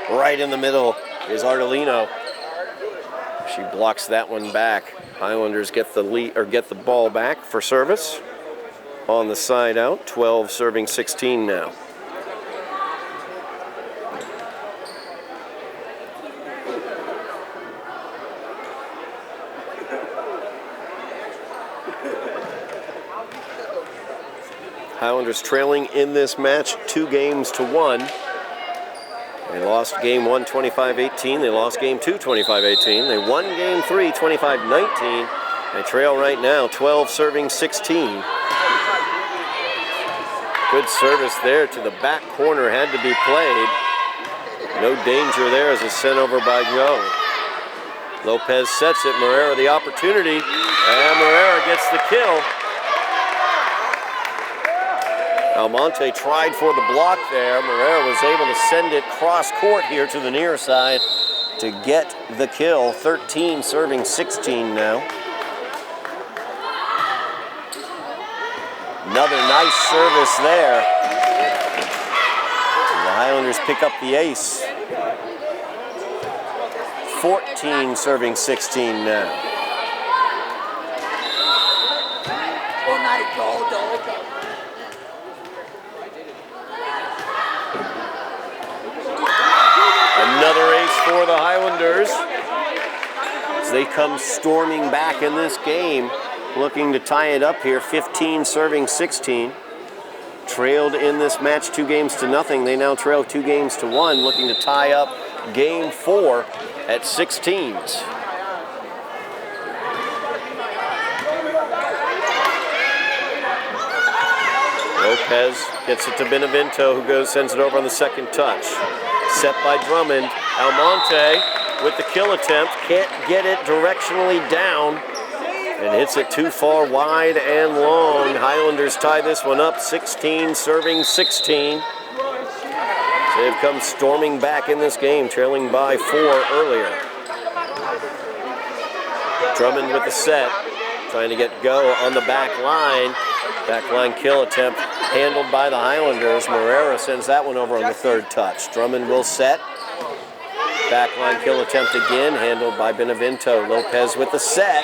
right in the middle is Ardolino. She blocks that one back. Highlanders get the lead, or get the ball back for service on the side out. 12 serving 16 now. Highlanders trailing in this match 2-1. They lost game 1 25-18. They lost game 2 25-18. They won game 3 25-19. They trail right now 12 serving 16. Good service there to the back corner, had to be played. No danger there as it's sent over by Joe. Lopez sets it, Morera the opportunity, and Morera gets the kill. Almonte tried for the block there. Morera was able to send it cross court here to the near side to get the kill. 13 serving 16 now. Another nice service there. And the Highlanders pick up the ace. 14 serving 16 now. Another ace for the Highlanders as they come storming back in this game, looking to tie it up here. 15 serving 16. Trailed in this match 2-0. They now trail 2-1, looking to tie up game 4 at 16s. Lopez gets it to Benevento, who sends it over on the second touch. Set by Drummond. Almonte with the kill attempt. Can't get it directionally down. and hits it too far wide and long. Highlanders tie this one up, 16 serving 16. They've come storming back in this game, trailing by 4 earlier. Drummond with the set, trying to get go on the back line. Backline kill attempt handled by the Highlanders. Morera sends that one over on the third touch. Drummond will set. Backline kill attempt again, handled by Benevento. Lopez with the set.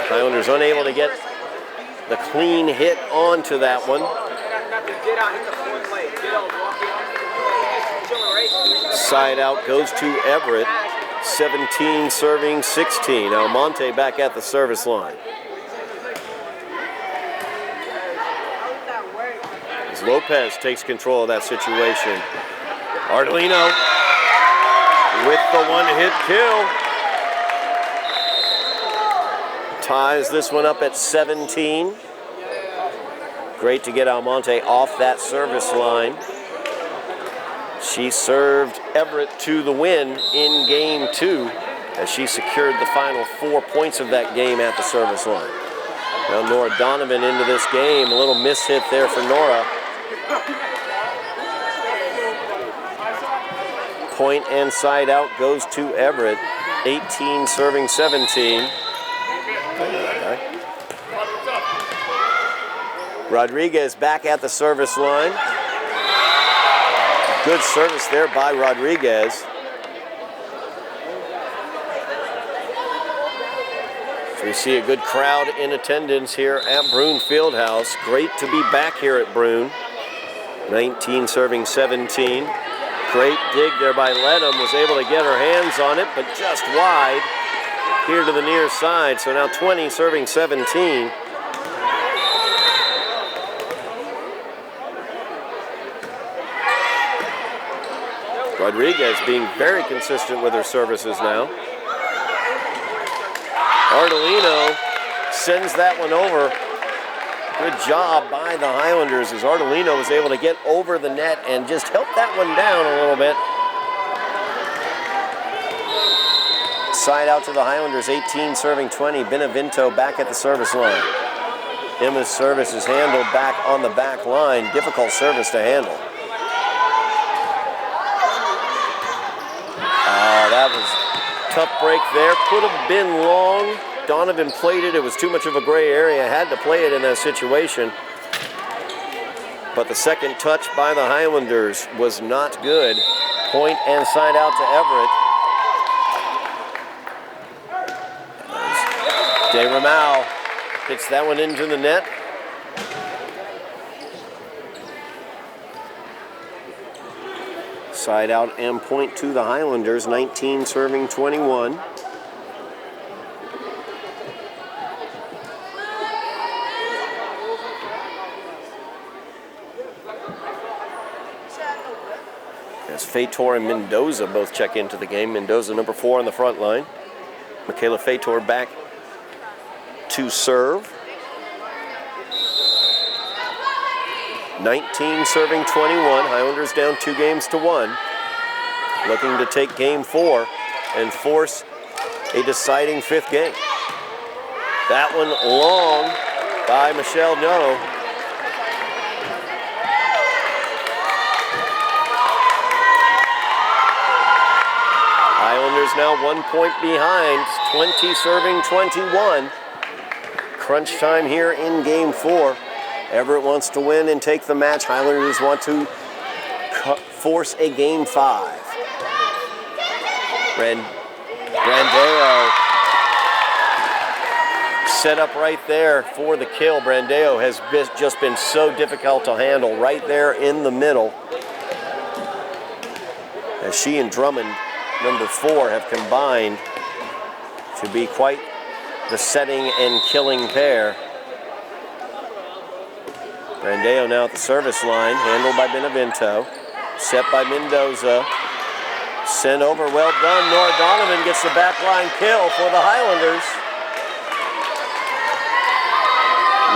Highlanders unable to get the clean hit onto that one. Side out goes to Everett. 17 serving 16. Almonte back at the service line. As Lopez takes control of that situation. Ardolino with the one-hit kill. Ties this one up at 17. Great to get Almonte off that service line. She served Everett to the win in game 2 as she secured the final 4 points of that game at the service line. Now Nora Donovan into this game. A little mishit there for Nora. Point and side out goes to Everett. 18 serving 17. Rodriguez back at the service line. Good service there by Rodriguez. So we see a good crowd in attendance here at Broome Fieldhouse. Great to be back here at Broome. 19 serving 17. Great dig there by Ledham. Was able to get her hands on it, but just wide here to the near side. So now 20 serving 17. Rodriguez being very consistent with her services now. Ardolino sends that one over. Good job by the Highlanders as Ardolino was able to get over the net and just help that one down a little bit. Side out to the Highlanders, 18 serving 20. Benevento back at the service line. Emma's service is handled back on the back line. Difficult service to handle. That was a tough break there. Could have been long. Donovan played it. It was too much of a gray area. Had to play it in that situation. But the second touch by the Highlanders was not good. Point and side out to Everett. De Ramau hits that one into the net. Side out and point to the Highlanders, 19 serving 21. As Fator and Mendoza both check into the game. Mendoza number 4 on the front line. Michaela Fator back to serve. 19 serving 21. Highlanders down 2 games to 1. Looking to take game 4 and force a deciding 5th game. That one long by Michelle No. Highlanders now 1 point behind. 20 serving 21. Crunch time here in game 4. Everett wants to win and take the match. Highlanders want to force a game 5. Brandeo set up right there for the kill. Brandeo has just been so difficult to handle right there in the middle. As she and Drummond, number 4, have combined to be quite the setting and killing pair. Brandeo now at the service line, handled by Benevento. Set by Mendoza. Sent over, well done. Nora Donovan gets the backline kill for the Highlanders.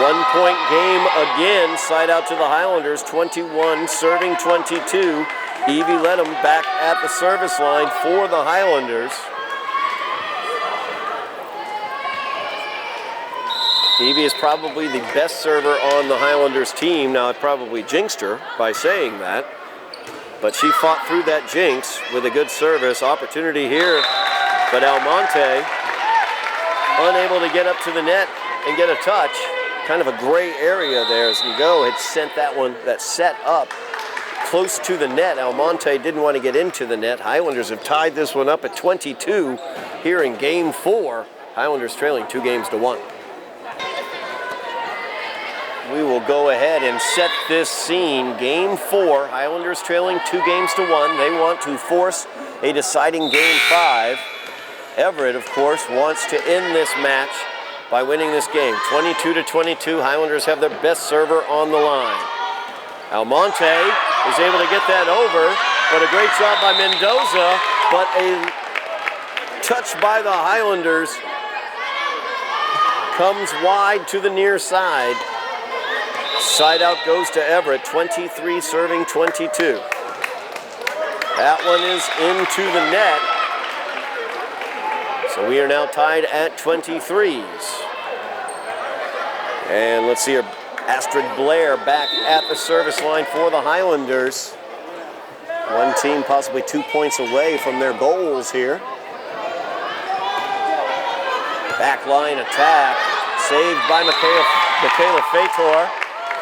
1 point game again. Side out to the Highlanders, 21 serving 22. Evie Ledham back at the service line for the Highlanders. Evie is probably the best server on the Highlanders team. Now, I probably jinxed her by saying that, but she fought through that jinx with a good service. Opportunity here, but Almonte unable to get up to the net and get a touch. Kind of a gray area there as Ngo had sent that set up close to the net. Almonte didn't want to get into the net. Highlanders have tied this one up at 22 here in game 4. Highlanders trailing 2-1. We will go ahead and set this scene. Game 4, Highlanders trailing 2-1. They want to force a deciding game 5. Everett, of course, wants to end this match by winning this game. 22-22, Highlanders have their best server on the line. Almonte is able to get that over, but a great job by Mendoza, but a touch by the Highlanders comes wide to the near side. Side out goes to Everett, 23 serving 22. That one is into the net. So we are now tied at 23s. And let's see here, Astrid Blair back at the service line for the Highlanders. One team possibly 2 points away from their goals here. Backline attack, saved by Michaela Fator.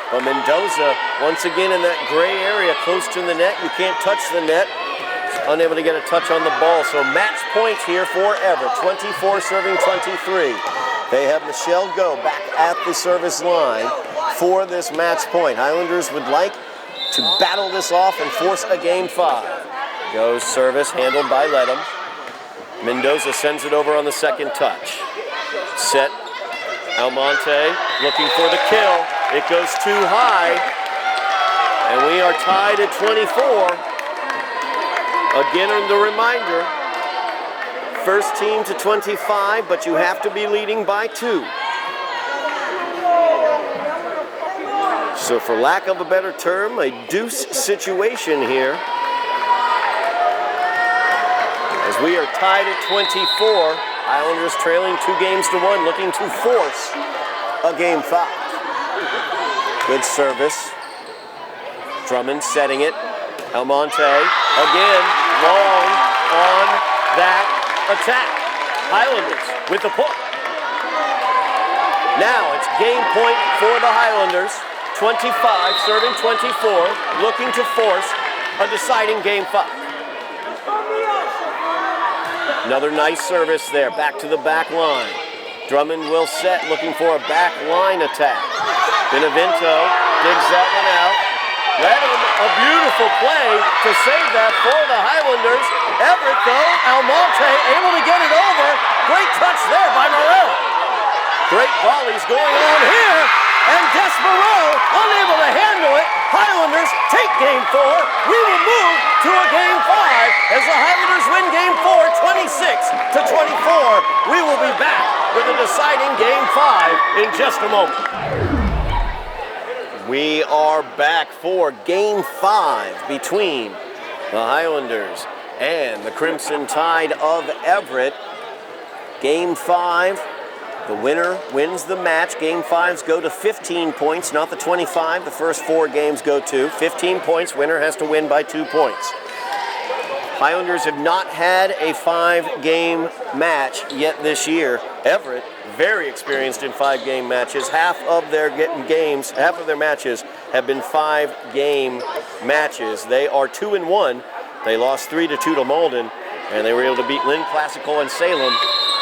But Mendoza, once again in that gray area close to the net. You can't touch the net. Unable to get a touch on the ball. So match point here for Everett. 24 serving 23. They have Michelle Go back at the service line for this match point. Highlanders would like to battle this off and force a game 5. Go's service handled by Ledham. Mendoza sends it over on the second touch. Set. Almonte looking for the kill. It goes too high. And we are tied at 24. Again, the reminder, first team to 25, but you have to be leading by 2. So for lack of a better term, a deuce situation here. As we are tied at 24, Highlanders trailing 2-1, looking to force a game 5. Good service. Drummond setting it. Almonte again, long on that attack. Highlanders with the pull. Now it's game point for the Highlanders. 25 serving 24, looking to force a deciding game 5. Another nice service there, back to the back line. Drummond will set, looking for a back line attack. Benevento digs that one out. Ledham, a beautiful play to save that for the Highlanders. Everett, though, Almonte able to get it over. Great touch there by Morel. Great volleys going on here. And Despereau unable to handle it. Highlanders take game 4. We will move to a game 5 as the Highlanders win game 4, 26-24. We will be back with a deciding game 5 in just a moment. We are back for game 5 between the Highlanders and the Crimson Tide of Everett. Game 5. The winner wins the match. Game 5s go to 15 points, not the 25. The first 4 games go to 15 points. Winner has to win by 2 points. Highlanders have not had a 5-game match yet this year. Everett, very experienced in 5-game matches. Half of their matches have been 5-game matches. They are 2-1. They lost 3-2 to Malden, and they were able to beat Lynn Classical and Salem,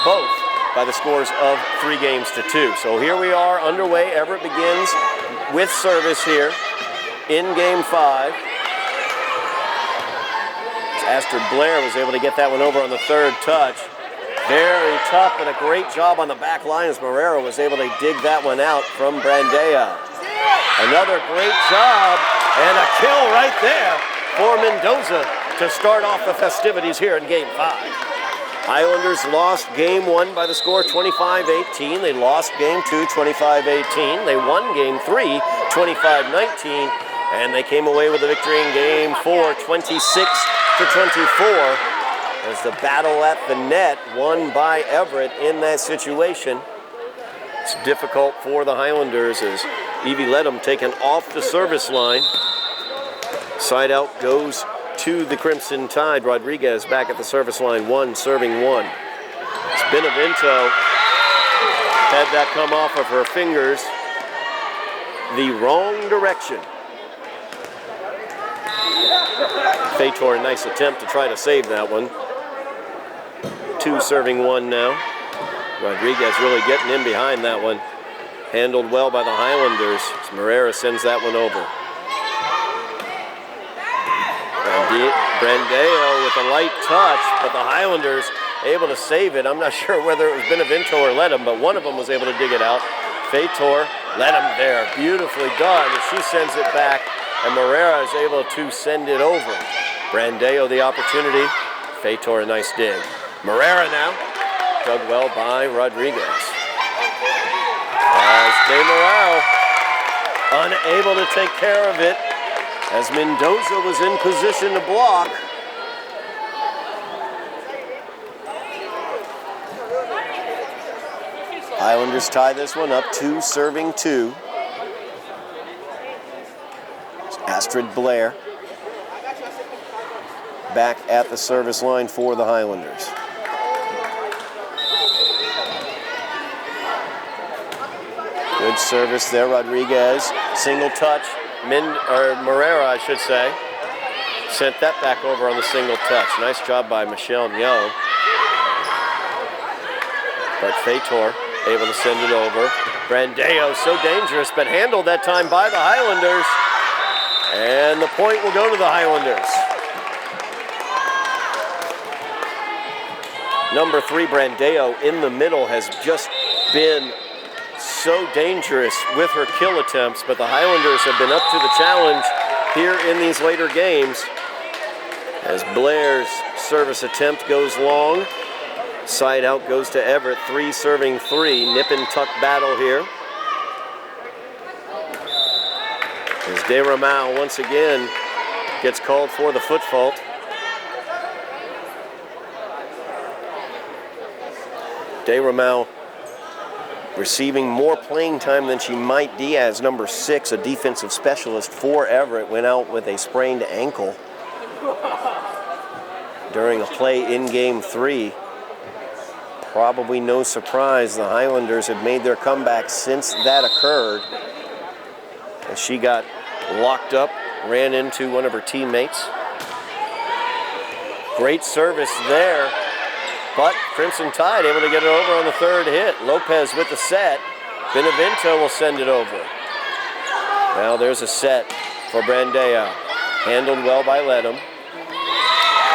both by the scores of 3-2. So here we are underway. Everett begins with service here in game 5. Astrid Blair was able to get that one over on the third touch. Very tough, but a great job on the back line as Marrero was able to dig that one out from Brandea. Another great job and a kill right there for Mendoza to start off the festivities here in game 5. Highlanders lost game 1 by the score 25-18. They lost game 2 25-18. They won game 3 25-19. And they came away with a victory in game 4 26-24. As the battle at the net won by Everett in that situation. It's difficult for the Highlanders as Evie Ledham taken off the service line. Side out goes to the Crimson Tide. Rodriguez back at the service line, serving one. It's Benevento had that come off of her fingers the wrong direction. Fator, a nice attempt to try to save that one. 2 serving one now. Rodriguez really getting in behind that one. Handled well by the Highlanders. Morera sends that one over. Brandeo with a light touch, but the Highlanders able to save it. I'm not sure whether it was Benevento or Ledham, but one of them was able to dig it out. Fator, Ledham there, beautifully done. She sends it back, and Morera is able to send it over. Brandeo the opportunity. Fator a nice dig. Morera now, dug well by Rodriguez. As De Morao unable to take care of it, as Mendoza was in position to block. Highlanders tie this one up, 2 serving 2. Astrid Blair back at the service line for the Highlanders. Good service there, Rodriguez. Single touch. Morera, I should say, sent that back over on the single touch. Nice job by Michelle Nyo. But Fator able to send it over. Brandeo, so dangerous, but handled that time by the Highlanders. And the point will go to the Highlanders. Number 3, Brandeo, in the middle, has just been so dangerous with her kill attempts, but the Highlanders have been up to the challenge here in these later games. As Blair's service attempt goes long, side out goes to Everett, 3 serving 3, nip and tuck battle here. As De Ramau once again gets called for the foot fault. De Ramau receiving more playing time than she might. Diaz, number 6, a defensive specialist for Everett, went out with a sprained ankle during a play in Game 3. Probably no surprise, the Highlanders have made their comeback since that occurred. As she got locked up, ran into one of her teammates. Great service there. But Crimson Tide able to get it over on the 3rd hit. Lopez with the set. Benevento will send it over. Now there's a set for Brandeo. Handled well by Ledham.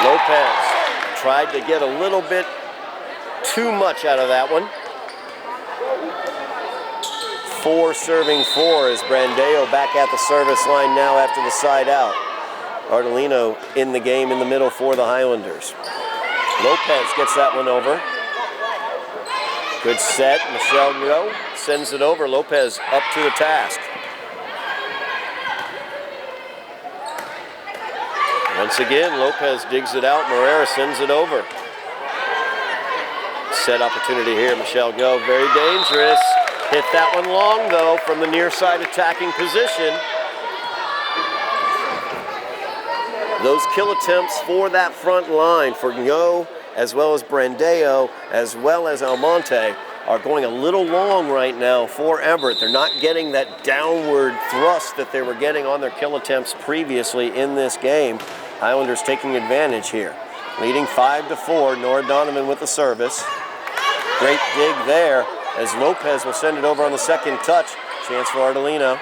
Lopez tried to get a little bit too much out of that one. 4 serving 4 as Brandeo back at the service line now after the side out. Ardolino in the game in the middle for the Highlanders. Lopez gets that one over. Good set. Michelle Nyo sends it over. Lopez up to the task. Once again, Lopez digs it out. Morera sends it over. Set opportunity here. Michelle Nyo, very dangerous. Hit that one long, though, from the near side attacking position. Those kill attempts for that front line for Nyo, as well as Brandeo, as well as Almonte, are going a little long right now for Everett. They're not getting that downward thrust that they were getting on their kill attempts previously in this game. Highlanders taking advantage here. Leading 5-4, Nora Donovan with the service. Great dig there as Lopez will send it over on the 2nd touch. Chance for Ardolino.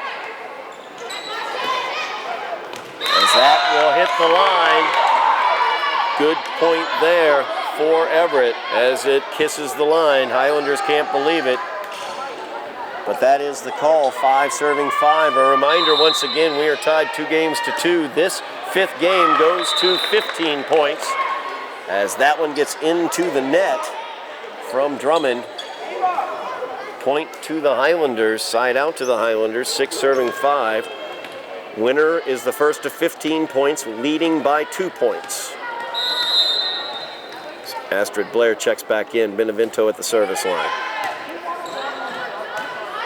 As that will hit the line. Good point there for Everett as it kisses the line. Highlanders can't believe it. But that is the call, 5 serving 5. A reminder once again, we are tied 2-2. This 5th game goes to 15 points as that one gets into the net from Drummond. Point to the Highlanders, side out to the Highlanders, 6 serving 5. Winner is the first to 15 points, leading by 2 points. Astrid Blair checks back in. Benevento at the service line.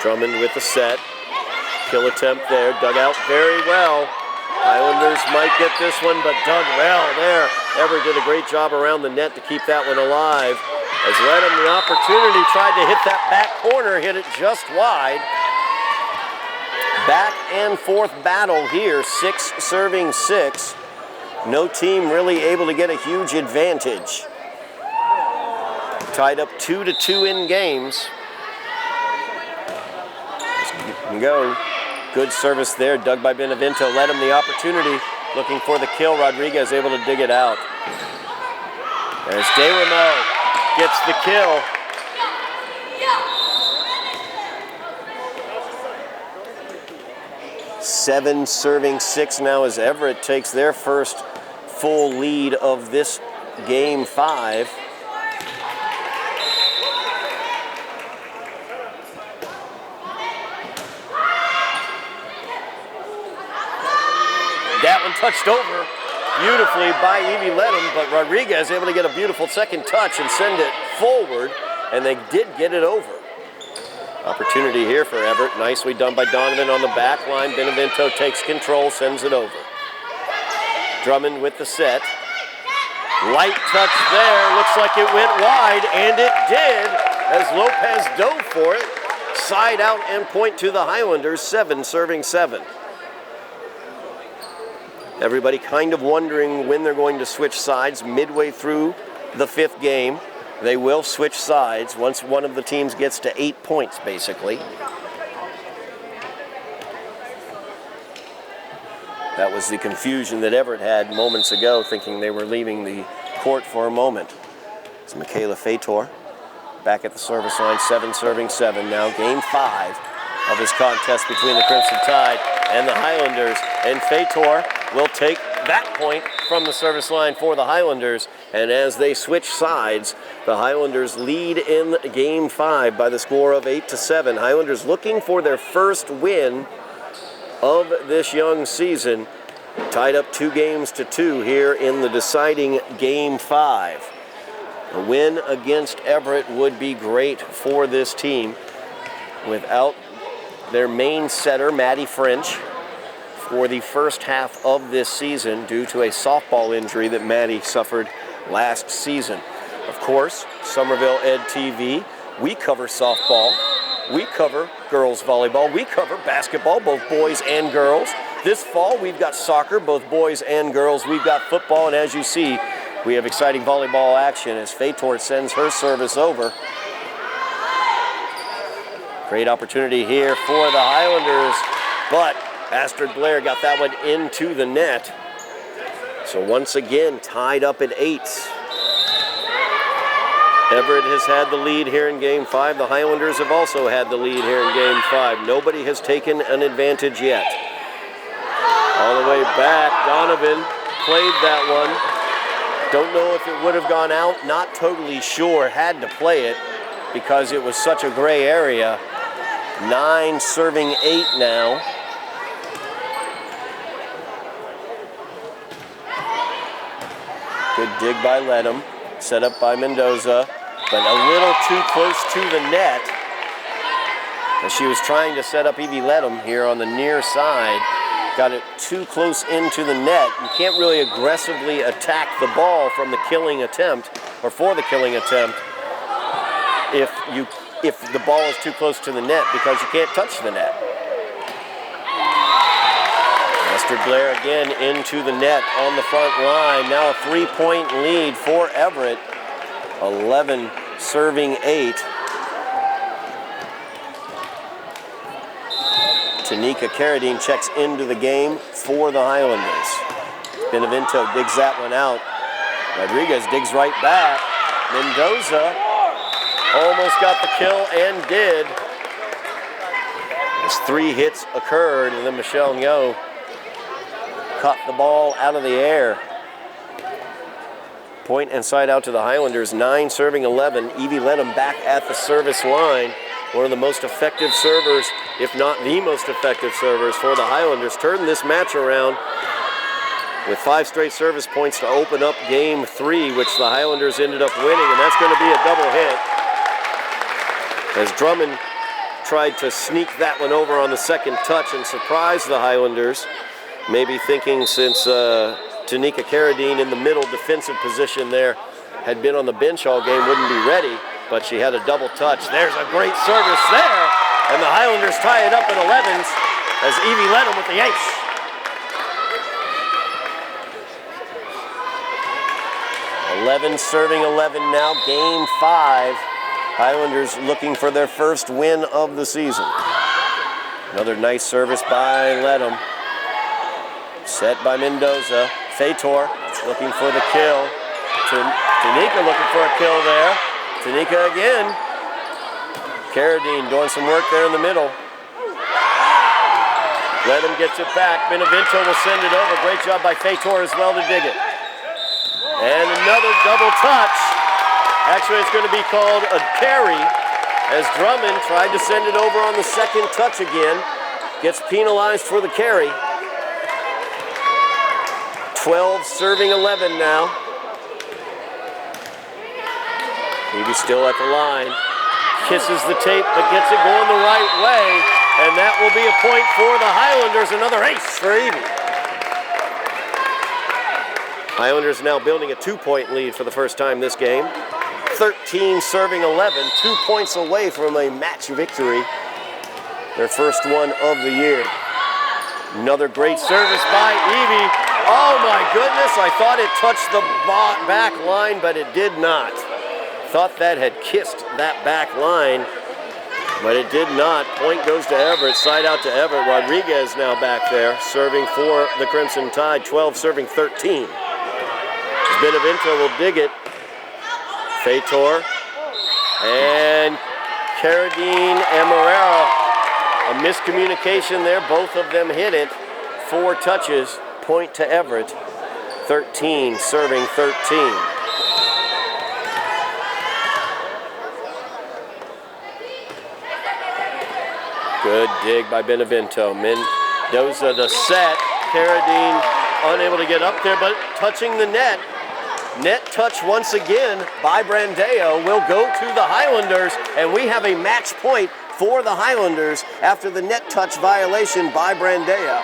Drummond with the set. Kill attempt there, dug out very well. Highlanders might get this one, but dug well there. Everett did a great job around the net to keep that one alive. Has led him the opportunity, tried to hit that back corner, hit it just wide. Back and forth battle here, 6 serving 6. No team really able to get a huge advantage. Tied up 2-2 in games. Go. Good service there, dug by Benevento, led him the opportunity, looking for the kill. Rodriguez able to dig it out. There's DeRamo, gets the kill. Seven serving 6 now as Everett takes their first full lead of this game 5. That one touched over beautifully by Evie Ledham, but Rodriguez able to get a beautiful second touch and send it forward, and they did get it over. Opportunity here for Everett. Nicely done by Donovan on the back line. Benevento takes control, sends it over. Drummond with the set. Light touch there. Looks like it went wide, and it did as Lopez dove for it. Side out and point to the Highlanders, 7 serving 7. Everybody kind of wondering when they're going to switch sides midway through the 5th game. They will switch sides once one of the teams gets to 8 points, basically. That was the confusion that Everett had moments ago, thinking they were leaving the court for a moment. It's Michaela Fator back at the service line, 7 serving 7 now. Game 5 of this contest between the Crimson Tide and the Highlanders. And Fator will take that point from the service line for the Highlanders. And as they switch sides, the Highlanders lead in game 5 by the score of 8-7. Highlanders looking for their first win of this young season. Tied up 2-2 here in the deciding game 5. A win against Everett would be great for this team. Without their main setter, Maddie French, for the first half of this season due to a softball injury that Maddie suffered last season. Of course, Somerville Ed TV, we cover softball, we cover girls volleyball, we cover basketball, both boys and girls. This fall, we've got soccer, both boys and girls. We've got football, and as you see, we have exciting volleyball action as Fator sends her service over. Great opportunity here for the Highlanders, but Astrid Blair got that one into the net. So once again, tied up at 8. Everett has had the lead here in game 5. The Highlanders have also had the lead here in game 5. Nobody has taken an advantage yet. All the way back, Donovan played that one. Don't know if it would have gone out, not totally sure. Had to play it because it was such a gray area. 9 serving 8 now. Good dig by Ledham, set up by Mendoza, but a little too close to the net. As she was trying to set up Evie Ledham here on the near side, got it too close into the net. You can't really aggressively attack the ball from the killing attempt, or for the killing attempt, if the ball is too close to the net because you can't touch the net. Astrid Blair again into the net on the front line. Now a 3-point lead for Everett. 11 serving 8. Tanika Carradine checks into the game for the Highlanders. Benevento digs that one out. Rodriguez digs right back. Mendoza almost got the kill and did. As 3 hits occurred, and then Michelle Ngo caught the ball out of the air. Point and side out to the Highlanders, 9 serving 11. Evie Ledham back at the service line. One of the most effective servers, if not the most effective servers for the Highlanders. Turned this match around with 5 straight service points to open up game 3, which the Highlanders ended up winning, and that's going to be a double hit. As Drummond tried to sneak that one over on the second touch and surprise the Highlanders. Maybe thinking since Tanika Carradine in the middle defensive position there had been on the bench all game, wouldn't be ready, but she had a double touch. There's a great service there, and the Highlanders tie it up at 11s as Evie led them with the ace. 11 serving 11 now, game 5. Highlanders looking for their first win of the season. Another nice service by Ledham. Set by Mendoza. Fator looking for the kill. Tanika looking for a kill there. Tanika again. Carradine doing some work there in the middle. Ledham gets it back. Benevento will send it over. Great job by Fator as well to dig it. And another double touch. Actually, it's going to be called a carry as Drummond tried to send it over on the second touch again. Gets penalized for the carry. 12 serving 11 now. Evie still at the line. Kisses the tape, but gets it going the right way. And that will be a point for the Highlanders. Another ace for Evie. Highlanders now building a 2-point lead for the first time this game. 13 serving 11, 2 points away from a match victory. Their first one of the year. Another great service by Evie. Oh my goodness, I thought it touched the back line, but it did not. Thought that had kissed that back line, but it did not. Point goes to Everett, side out to Everett. Rodriguez now back there, serving for the Crimson Tide, 12 serving 13. Benevento will dig it. Fator and Carradine and Morera. A miscommunication there. Both of them hit it. 4 touches. Point to Everett. 13 serving 13. Good dig by Benevento. Mendoza the set. Carradine unable to get up there, but touching the net. Net touch once again by Brandeo will go to the Highlanders, and we have a match point for the Highlanders after the net touch violation by Brandeo.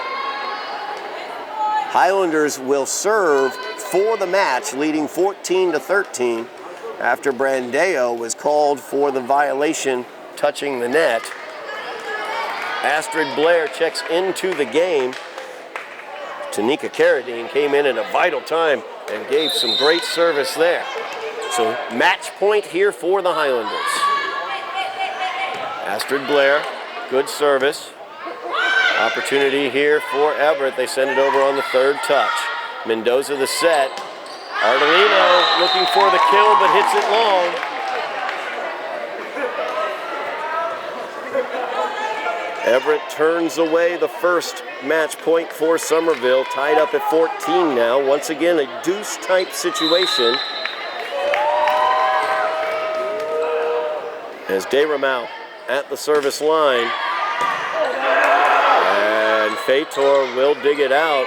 Highlanders will serve for the match, leading 14-13 after Brandeo was called for the violation touching the net. Astrid Blair checks into the game. Tanika Carradine came in at a vital time and gave some great service there. So match point here for the Highlanders. Astrid Blair, good service. Opportunity here for Everett. They send it over on the third touch. Mendoza the set. Ardolino looking for the kill but hits it long. Everett turns away the first match point for Somerville, tied up at 14 now. Once again, a deuce-type situation. As Deramau at the service line. And Fator will dig it out.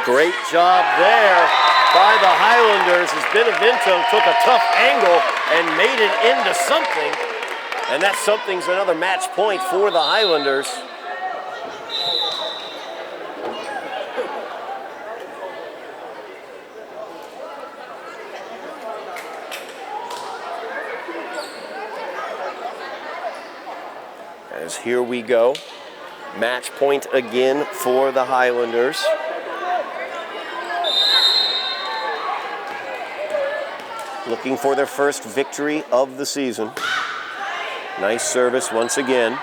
Great job there by the Highlanders as Benevento took a tough angle and made it into something. And that something's another match point for the Highlanders. As here we go. Match point again for the Highlanders. Looking for their first victory of the season. Nice service once again.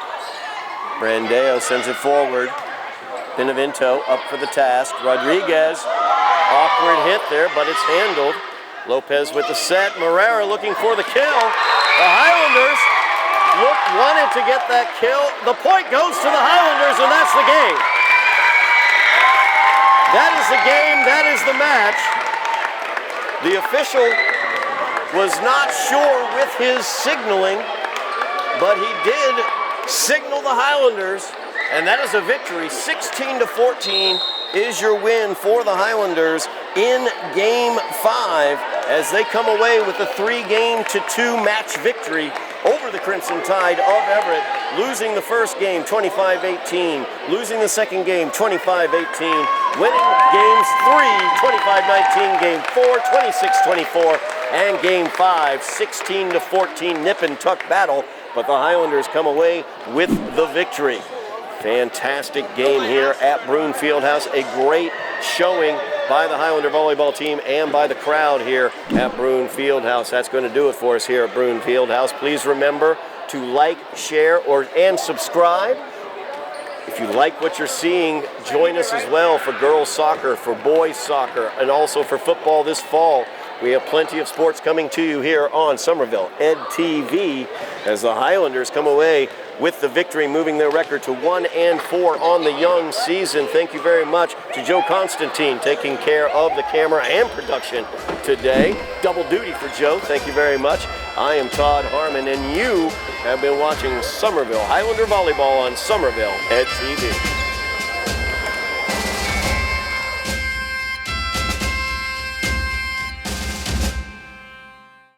Brandeo sends it forward. Benevento up for the task. Rodriguez, awkward hit there, but it's handled. Lopez with the set. Morera looking for the kill. The Highlanders wanted to get that kill. The point goes to the Highlanders, and that's the game. That is the game. That is the match. The official was not sure with his signaling, but he did signal the Highlanders, and that is a victory. 16-14 is your win for the Highlanders in Game 5 as they come away with a 3-2 match victory over the Crimson Tide of Everett, losing the first game 25-18, losing the second game 25-18, winning games 3, 25-19, game 4, 26-24, and game 5, 16-14, nip and tuck battle, but the Highlanders come away with the victory. Fantastic game here at Bruin Fieldhouse, a great showing by the Highlander volleyball team and by the crowd here at Bruin Fieldhouse. That's going to do it for us here at Bruin Fieldhouse. Please remember to like, share, and subscribe. If you like what you're seeing, join us as well for girls soccer, for boys soccer, and also for football this fall. We have plenty of sports coming to you here on Somerville Ed TV as the Highlanders come away with the victory, moving their record to 1-4 on the young season. Thank you very much to Joe Constantine taking care of the camera and production today. Double duty for Joe. Thank you very much. I am Todd Harmon, and you have been watching Somerville Highlander Volleyball on Somerville Ed TV.